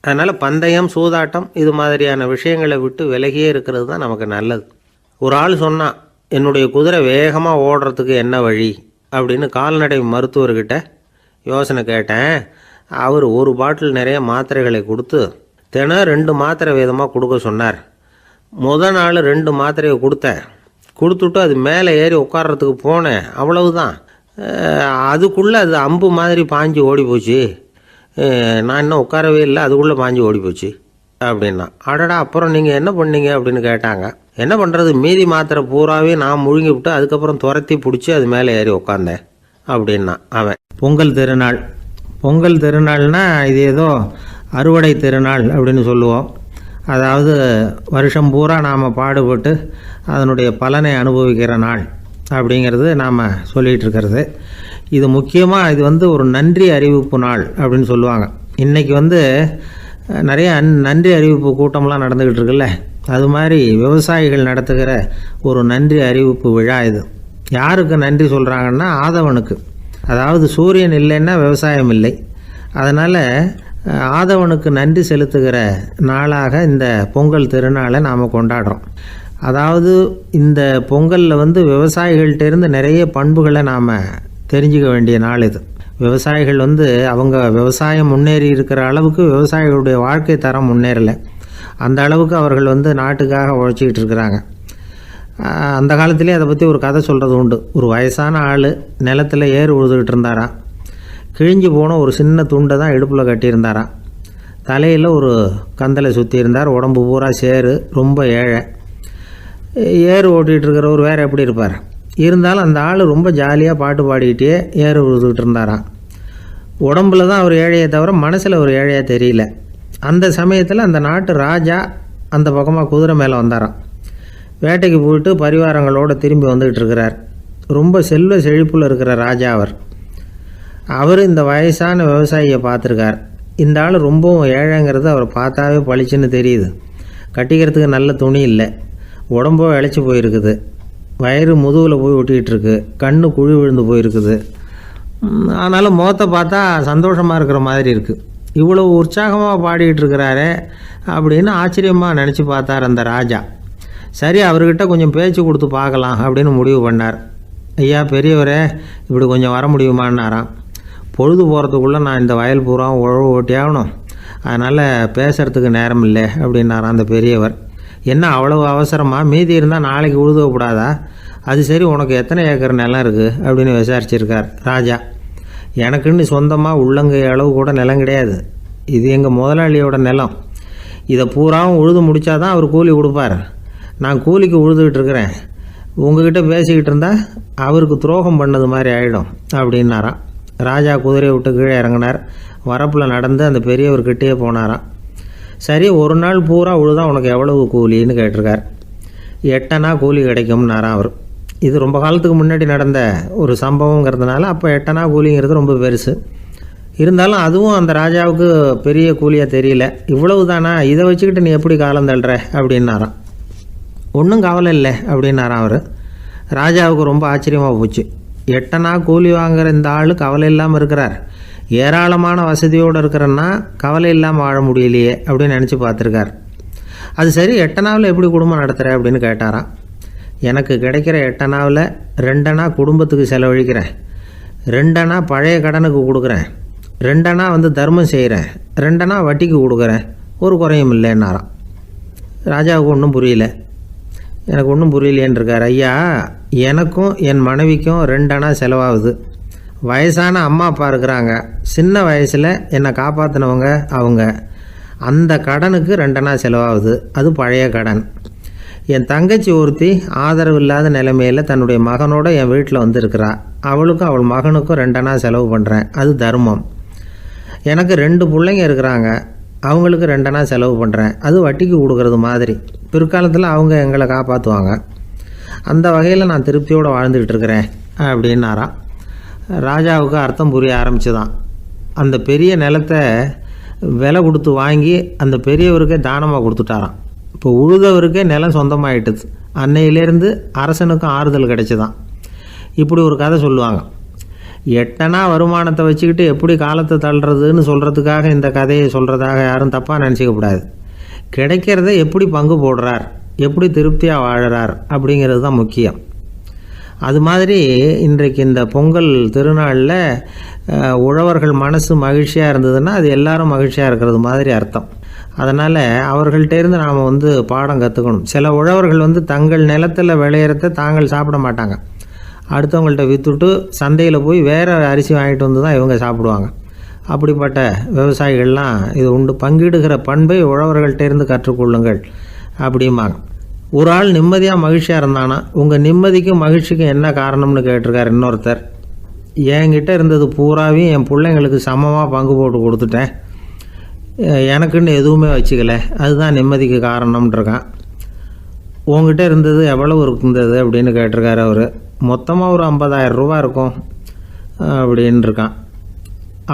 அதனால் பந்தயம், சூதாட்டம் இது மாதிரியான விஷயங்களை விட்டு விலகியே இருக்கிறது தான் நமக்கு நல்லது. ஒரு ஆள் சொன்னான், என்னுடைய குதிரை வேகமாக ஓடுறதுக்கு என்ன வழி அப்படின்னு கால்நடை மருத்துவர்கிட்ட யோசனை கேட்டேன். அவர் ஒரு பாட்டில் நிறைய மாத்திரைகளை கொடுத்து தினம் 2 மாத்திரை வீதமாக கொடுக்க சொன்னார். முதல் நாள் 2 மாத்திரையை கொடுத்துட்டு அது மேலே ஏறி உட்கார்றதுக்கு போனேன். அவ்வளவுதான். அதுக்குள்ளே அது அம்பு மாதிரி பாஞ்சு ஓடி போச்சு. நான் இன்னும் உட்காரவே இல்லை, அதுக்குள்ளே பாஞ்சு ஓடி போச்சு அப்படின்னா. அடடா, அப்புறம் நீங்கள் என்ன பண்ணீங்க அப்படின்னு கேட்டாங்க. என்ன பண்ணுறது, மீதி மாத்திரை பூராவே நான் முழுங்கி விட்டு அதுக்கப்புறம் துரத்தி பிடிச்சி அது மேலே ஏறி உட்காந்தேன் அப்படின்னா அவன். பொங்கல் திருநாள்னா இது ஏதோ அறுவடை திருநாள் அப்படின்னு சொல்லுவோம். அதாவது வருஷம் பூரா நாம் பாடுபட்டு அதனுடைய பலனை அனுபவிக்கிற நாள் அப்படிங்கிறது நாம் சொல்லிகிட்டு இருக்கிறது. இது முக்கியமாக இது ஒரு நன்றி அறிவிப்பு நாள் அப்படின்னு சொல்லுவாங்க. இன்றைக்கி நிறைய நன்றி அறிவிப்பு கூட்டம்லாம் நடந்துக்கிட்டு இருக்குல்ல, அது மாதிரி விவசாயிகள் நடத்துகிற ஒரு நன்றி அறிவிப்பு விழா இது. யாருக்கு நன்றி சொல்கிறாங்கன்னா ஆதவனுக்கு. அதாவது சூரியன் இல்லைன்னா விவசாயம் இல்லை. அதனால் ஆதவனுக்கு நன்றி செலுத்துகிற நாளாக இந்த பொங்கல் திருநாளை நாம் கொண்டாடுறோம். அதாவது இந்த பொங்கலில் விவசாயிகள்கிட்டேருந்து நிறைய பண்புகளை நாம் தெரிஞ்சுக்க வேண்டிய நாள் இது. விவசாயிகள் அவங்க விவசாயம் முன்னேறி இருக்கிற அளவுக்கு விவசாயிகளுடைய வாழ்க்கை தரம் முன்னேறலை. அந்த அளவுக்கு அவர்கள் நாட்டுக்காக உழைச்சிக்கிட்டு இருக்கிறாங்க. அந்த காலத்திலே அதை பற்றி ஒரு கதை சொல்கிறது உண்டு. ஒரு வயசான ஆள் நிலத்தில் ஏறு உழுதுகிட்டு இருந்தாராம். கிழிஞ்சு போன ஒரு சின்ன துண்டை தான் இடுப்பில் கட்டியிருந்தாராம். தலையில் ஒரு கந்தலை சுற்றி இருந்தார். உடம்பு பூரா சேரு, ரொம்ப ஏழை. ஏறு ஓட்டிகிட்டு இருக்கிறவர் வேறு எப்படி இருப்பார்? இருந்தாலும் அந்த ஆள் ரொம்ப ஜாலியாக பாட்டு பாடிக்கிட்டே ஏறு உழுதுகிட்டு இருந்தாராம். உடம்புல தான் அவர் ஏழையை தவிர மனசில் ஒரு ஏழையாக தெரியல. அந்த சமயத்தில் அந்த நாட்டு ராஜா அந்த பக்கமாக குதிரை மேலே வந்தாராம். வேட்டைக்கு போயிட்டு பரிவாரங்களோடு திரும்பி வந்துக்கிட்டு இருக்கிறார். ரொம்ப செல்வ செழிப்பில் இருக்கிற ராஜா அவர் இந்த வயசான விவசாயியை பார்த்துருக்கார். இந்த ஆள் ரொம்பவும் ஏழைங்கிறது அவர் பார்த்தாவே பளிச்சுன்னு தெரியுது. கட்டிக்கிறதுக்கு நல்ல துணி இல்லை, உடம்போ இழைச்சி போயிருக்குது, வயிறு முதுகில் போய் ஒட்டிக்கிட்டு இருக்கு, கண்ணு குழி விழுந்து போயிருக்குது. ஆனாலும் முகத்தை பார்த்தா சந்தோஷமாக இருக்கிற மாதிரி இருக்குது. இவ்வளோ உற்சாகமாக பாடிக்கிட்டு இருக்கிறாரே அப்படின்னு ஆச்சரியமாக நினச்சி பார்த்தார் அந்த ராஜா. சரி, அவர்கிட்ட கொஞ்சம் பேச்சு கொடுத்து பார்க்கலாம் அப்படின்னு முடிவு பண்ணார். ஐயா பெரியவரே, இப்படி கொஞ்சம் வர முடியுமான்னாராம். பொழுது போகிறதுக்குள்ளே நான் இந்த வயல் பூரா உழவு ஓட்டி ஆகணும், அதனால் பேசுகிறதுக்கு நேரம் இல்லை அப்படின்னாராம் அந்த பெரியவர். என்ன அவ்வளவு அவசரமாக? மீதி இருந்தால் நாளைக்கு உழுதக்கூடாதா? அது சரி, உனக்கு எத்தனை ஏக்கர் நிலம் இருக்குது அப்படின்னு விசாரிச்சிருக்கார் ராஜா. எனக்குன்னு சொந்தமாக உள்ளங்கை அளவு கூட நிலம் கிடையாது. இது எங்கள் முதலாளியோட நிலம். இதை பூராவும் உழுது முடித்தாதான் அவர் கூலி கொடுப்பார். நான் கூலிக்கு உழுதுகிட்டு இருக்கிறேன். உங்ககிட்ட பேசிக்கிட்டு இருந்தால் அவருக்கு துரோகம் பண்ணது மாதிரி ஆகிடும் அப்படின்னாராம். ராஜா குதிரையை விட்டு கீழே இறங்கினார். வரப்பில் நடந்து அந்த பெரியவர்கிட்டே போனாராம். சரி, ஒரு நாள் பூரா உழுதா உனக்கு எவ்வளவு கூலின்னு கேட்டிருக்கார். 8 அணா கூலி கிடைக்கும்னாராம் அவர். இது ரொம்ப காலத்துக்கு முன்னாடி நடந்த ஒரு சம்பவங்கிறதுனால அப்போ 8 அணா கூலிங்கிறது ரொம்ப பெருசு. இருந்தாலும் அதுவும் அந்த ராஜாவுக்கு பெரிய கூலியாக தெரியல. இவ்வளவு தானா, இதை வச்சுக்கிட்டு நீ எப்படி காலம் தள்ளுற அப்படின்னாராம். ஒன்றும் கவலை இல்லை அப்படின்னாராம் அவர். ராஜாவுக்கு ரொம்ப ஆச்சரியமாக போச்சு. 8 அணா கூலி வாங்குகிற இந்த ஆள் கவலை இல்லாமல் இருக்கிறார், ஏராளமான வசதியோடு இருக்கிறன்னா கவலை இல்லாமல் வாழ முடியலையே அப்படின்னு நினச்சி பார்த்துருக்கார். அது சரி, 8 அணாவில் எப்படி குடும்பம் நடத்துகிற அப்படின்னு கேட்டாராம். எனக்கு கிடைக்கிற 8 அணாவில் 2 அணா குடும்பத்துக்கு செலவழிக்கிறேன், 2 அணா பழைய கடனுக்கு கொடுக்குறேன், 2 அணா தர்மம் செய்கிறேன், 2 அணா வட்டிக்கு கொடுக்குறேன், ஒரு குறையும் இல்லைன்னாராம். ராஜாவுக்கு ஒன்றும் புரியல. எனக்கு ஒன்றும் புரியலேன்னு இருக்கார். ஐயா, எனக்கும் என் மனைவிக்கும் 2 அணா செலவாகுது. வயசான அம்மா அப்பா இருக்கிறாங்க, சின்ன வயசில் என்னை காப்பாற்றினவங்க அவங்க. அந்த கடனுக்கு 2 அணா செலவாகுது, அது பழைய கடன். என் தங்கச்சி ஒருத்தி ஆதரவு இல்லாத நிலைமையில் தன்னுடைய மகனோட என் வீட்டில் இருக்கிறா. அவளுக்கும் அவள் மகனுக்கும் 2 அணா செலவு பண்ணுறேன், அது தர்மம். எனக்கு 2 பிள்ளைங்க இருக்கிறாங்க, அவங்களுக்கு 2 அணா செலவு பண்ணுறேன், அது வட்டிக்கு கொடுக்கறது மாதிரி. பிற்காலத்தில் அவங்க எங்களை காப்பாற்றுவாங்க. அந்த வகையில் நான் திருப்தியோடு வாழ்ந்துக்கிட்டு இருக்கிறேன் அப்படின்னாராம். ராஜாவுக்கு அர்த்தம் புரிய ஆரம்பிச்சுதான். அந்த பெரிய நிலத்தை விலை கொடுத்து வாங்கி அந்த பெரியவருக்கே தானமாக கொடுத்துட்டாராம். இப்போ உழுதவருக்கே நிலம் சொந்தமாயிட்டுது. அன்னையிலேருந்து அரசனுக்கும் ஆறுதல் கிடைச்சிதான். இப்படி ஒரு கதை சொல்லுவாங்க. 8 அணா வருமானத்தை வச்சுக்கிட்டு எப்படி காலத்தை தள்ளுறதுன்னு சொல்கிறதுக்காக இந்த கதையை சொல்கிறதாக யாரும் தப்பாக நினச்சிக்கக்கூடாது. கிடைக்கிறத எப்படி பங்கு போடுறார், எப்படி திருப்தியாக வாழறார் அப்படிங்கிறது தான் முக்கியம். அது மாதிரி இன்றைக்கு இந்த பொங்கல் திருநாளில் உழவர்கள் மனசு மகிழ்ச்சியாக இருந்ததுன்னா அது எல்லாரும் மகிழ்ச்சியாக இருக்கிறது மாதிரி அர்த்தம். அதனால் அவர்கள்ட்டேருந்து நாம் பாடம் கற்றுக்கணும். சில உழவர்கள் தங்கள் நிலத்தில் விளையிறத தாங்கள் சாப்பிட மாட்டாங்க. அடுத்தவங்கள்ட்ட விற்றுட்டு சந்தையில் போய் வேறு அரிசி வாங்கிட்டு வந்து தான் இவங்க சாப்பிடுவாங்க. அப்படிப்பட்ட விவசாயிகள்லாம் இது உண்டு. பங்கிடுகிற பண்பை உழவர்கள்ட்டேருந்து கற்றுக்கொள்ளுங்கள் அப்படிம்பாங்க. ஒரு ஆள் நிம்மதியாக மகிழ்ச்சியாக இருந்தானா உங்கள் நிம்மதிக்கும் மகிழ்ச்சிக்கும் என்ன காரணம்னு கேட்டிருக்கார் இன்னொருத்தர். என்கிட்ட இருந்தது பூராவையும் என் பிள்ளைங்களுக்கு சமமாக பங்கு போட்டு கொடுத்துட்டேன், எனக்குன்னு எதுவுமே வச்சுக்கல, அதுதான் நிம்மதிக்கு காரணம்ன்றிருக்கான். உங்ககிட்ட இருந்தது எவ்வளவு இருந்தது அப்படின்னு கேட்டிருக்காரு அவர். மொத்தமாக ஒரு 50,000 ரூபா இருக்கும் அப்படின்னு இருக்கான்.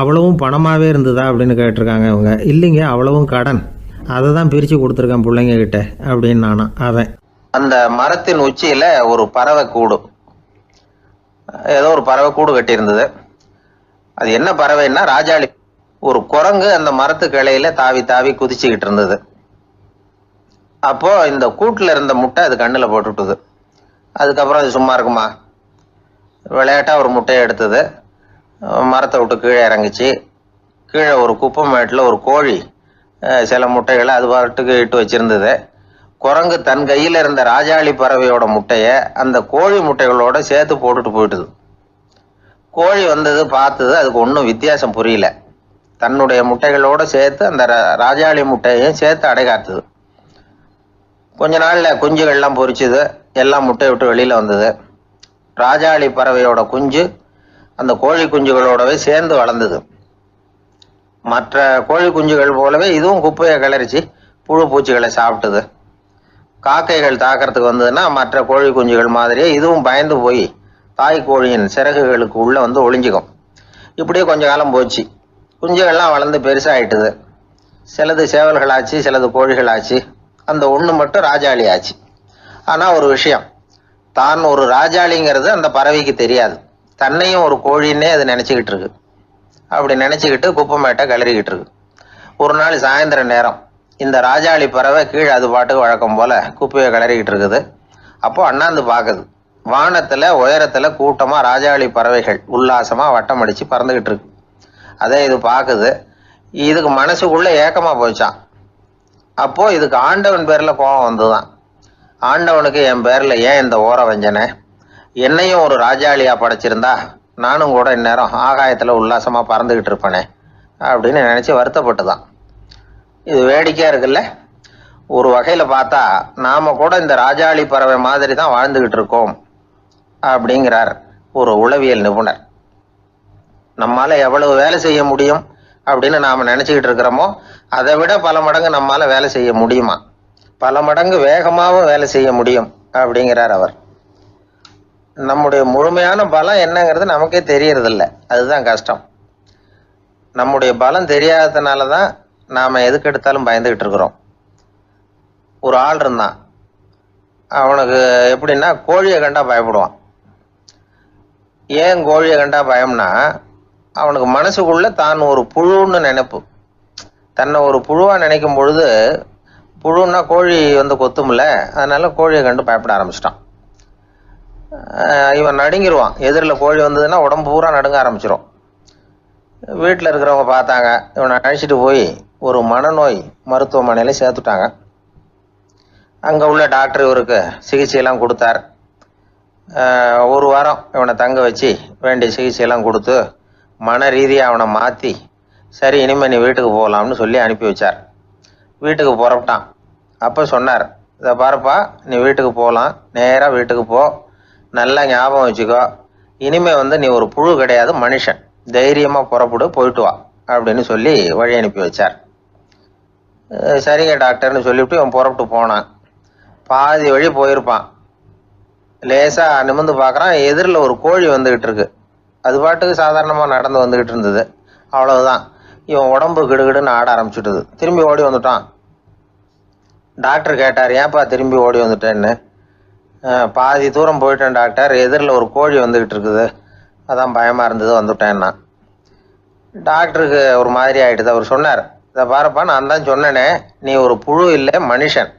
அவ்வளவும் பணமாகவே இருந்ததா அப்படின்னு கேட்டிருக்காங்க இவங்க. இல்லைங்க, அவ்வளவும் கடன், அதை தான் பிரித்து கொடுத்துருக்கேன் பிள்ளைங்க கிட்ட அப்படின்னு நானும். அவன் அந்த மரத்தின் உச்சியில ஒரு பறவை கூடு, ஏதோ ஒரு பறவை கூடு கட்டியிருந்தது. அது என்ன பறவைன்னா ராஜாளி. ஒரு குரங்கு அந்த மரத்து கிளையில தாவி தாவி குதிச்சுக்கிட்டு இருந்தது. அப்போ இந்த கூட்டுல இருந்த முட்டை அது கண்ணுல போட்டுட்டுது. அதுக்கப்புறம் அது சும்மா இருக்குமா, விளையாட்டா ஒரு முட்டையை எடுத்தது, மரத்தை விட்டு கீழே இறங்குச்சு. கீழே ஒரு குப்பை மேட்டில் ஒரு கோழி சில முட்டைகளை அது பாட்டுக்கு இட்டு வச்சிருந்தது. குரங்கு தன் கையில் இருந்த ராஜாளி பறவையோட முட்டையை அந்த கோழி முட்டைகளோட சேர்த்து போட்டுட்டு போயிட்டுது. கோழி வந்தது, பார்த்தது, அதுக்கு ஒன்றும் வித்தியாசம் புரியல. தன்னுடைய முட்டைகளோட சேர்த்து அந்த ராஜாளி முட்டையையும் சேர்த்து அடைகாத்துது. கொஞ்ச நாள்ல குஞ்சுகள்லாம் பொரிச்சுது, எல்லாம் முட்டையை விட்டு வெளியில வந்தது. ராஜாளி பறவையோட குஞ்சு அந்த கோழி குஞ்சுகளோடவே சேர்ந்து வளர்ந்தது. மற்ற கோழி குஞ்சுகள் போலவே இதுவும் குப்பையை கிளறிச்சு புழு பூச்சிகளை சாப்பிட்டுது. காக்கைகள் தாக்கிறதுக்கு வந்ததுன்னா மற்ற கோழி குஞ்சுகள் மாதிரியே இதுவும் பயந்து போய் தாய் கோழியின் சிறகுகளுக்கு உள்ள ஒளிஞ்சுக்கும். இப்படியே கொஞ்ச காலம் போச்சு. குஞ்சுகள்லாம் வளர்ந்து பெருசாயிட்டுது. சிலது சேவல்களாச்சு, சிலது கோழிகளாச்சு. அந்த ஒண்ணு மட்டும் ராஜாளி ஆச்சு. ஆனா ஒரு விஷயம், தான் ஒரு ராஜாளிங்கிறது அந்த பறவைக்கு தெரியாது. தன்னையும் ஒரு கோழின்னே அது நினைச்சுக்கிட்டு இருக்கு. அப்படி நினைச்சுக்கிட்டு குப்பை மேட்டை கிளறிக்கிட்டு இருக்கு. ஒரு நாள் சாயந்தர நேரம் இந்த ராஜாளி பறவை கீழே அது பாட்டுக்கு வழக்கம் போல குப்பையை கிளறிக்கிட்டு இருக்குது. அப்போ அண்ணாந்து பாக்குது. வானத்துல உயரத்துல கூட்டமா ராஜாளி பறவைகள் உல்லாசமா வட்டம் அடிச்சு பறந்துகிட்டு இருக்கு. அதே இது பாக்குது. இதுக்கு மனசுக்குள்ள ஏக்கமா போச்சான். அப்போ இதுக்கு ஆண்டவன் பேர்ல கோபம் வந்துதான். ஆண்டவனுக்கு என் பேர்ல ஏன் இந்த ஓர வஞ்சனை, என்னையும் ஒரு ராஜாளியா படைச்சிருந்தா நானும் கூட இந்நேரம் ஆகாயத்துல உல்லாசமா பறந்துகிட்டு இருப்பேனே அப்படின்னு நினைச்சு வருத்தப்பட்டுதான். இது வேடிக்கையா இருக்குல்ல. ஒரு வகையில பார்த்தா நாம கூட இந்த ராஜாளி பறவை மாதிரி தான் வாழ்ந்துகிட்டு இருக்கோம் அப்படிங்கிறார் ஒரு உளவியல் நிபுணர். நம்மால எவ்வளவு வேலை செய்ய முடியும் அப்படின்னு நாம நினைச்சுக்கிட்டு இருக்கிறோமோ அதை விட பல மடங்கு நம்மால வேலை செய்ய முடியுமா, பல மடங்கு வேகமாகவும் வேலை செய்ய முடியும் அப்படிங்கிறார் அவர். நம்முடைய முழுமையான பலம் என்னங்கிறது நமக்கே தெரியறதில்ல, அதுதான் கஷ்டம். நம்முடைய பலம் தெரியாததுனாலதான் நாம எதுக்கு எடுத்தாலும் பயந்துகிட்டு இருக்கிறோம். ஒரு ஆள் இருந்தான், அவனுக்கு எப்படின்னா கோழியை கண்டா பயப்படுவான். ஏன் கோழியை கண்டா பயம்னா, அவனுக்கு மனசுக்குள்ள தான் ஒரு புழுன்னு நினைப்பு. தன்னை ஒரு புழுவா நினைக்கும் பொழுது, புழுன்னா கோழி கொத்தும்ல, அதனால கோழியை கண்டு பயப்பட ஆரம்பிச்சிட்டான். இவன் நடுங்கிடுவான். எதிரில் கோழி வந்ததுன்னா உடம்பு பூரா நடுங்க ஆரம்பிச்சிடும். வீட்டில் இருக்கிறவங்க பார்த்தாங்க. இவனை அழைச்சிட்டு போய் ஒரு மனநோய் மருத்துவமனையில சேர்த்துட்டாங்க. அங்க உள்ள டாக்டர் இவருக்கு சிகிச்சையெல்லாம் கொடுத்தார். ஒரு வாரம் இவனை தங்க வச்சு வேண்டிய சிகிச்சையெல்லாம் கொடுத்து மன ரீதியாக அவனை மாற்றி, சரி இனிமே நீ வீட்டுக்கு போகலாம்னு சொல்லி அனுப்பி வச்சார். வீட்டுக்கு புறப்பட்டான். அப்போ சொன்னார், இதை பாருப்பா, நீ வீட்டுக்கு போகலாம், நேராக வீட்டுக்கு போ, நல்லா ஞாபகம் வச்சுக்கோ, இனிமே நீ ஒரு புழு கிடையாது, மனுஷன். தைரியமா புறப்படு, போயிட்டு வா அப்படின்னு சொல்லி வழி அனுப்பி வச்சார். சரிங்க டாக்டர்னு சொல்லிவிட்டு இவன் புறப்பட்டு போனான். பாதி வழி போயிருப்பான். லேசா நிமிர்ந்து பார்க்கறான், எதிரில் ஒரு கோழி வந்துகிட்டு இருக்கு. அது பாட்டுக்கு சாதாரணமா நடந்து வந்துகிட்டு இருந்தது. அவ்வளவுதான், இவன் உடம்பு கிடுகிடுன்னு ஆட ஆரம்பிச்சுட்டுது. திரும்பி ஓடி வந்துட்டான். டாக்டர் கேட்டார், ஏன்பா திரும்பி ஓடி வந்துட்டேன்னு. பாதி தூரம் போயிட்டேன் டாக்டர், எதிரில் ஒரு கோழி வந்துகிட்டு இருக்குது, அதான் பயமா இருந்தது, வந்துட்டேன்னா. டாக்டருக்கு ஒரு மாதிரி ஆயிடுது. அவர் சொன்னார், இதை பாருப்பா, நான் தான் சொன்னேனே, நீ ஒரு புழு இல்லை, மனுஷன்.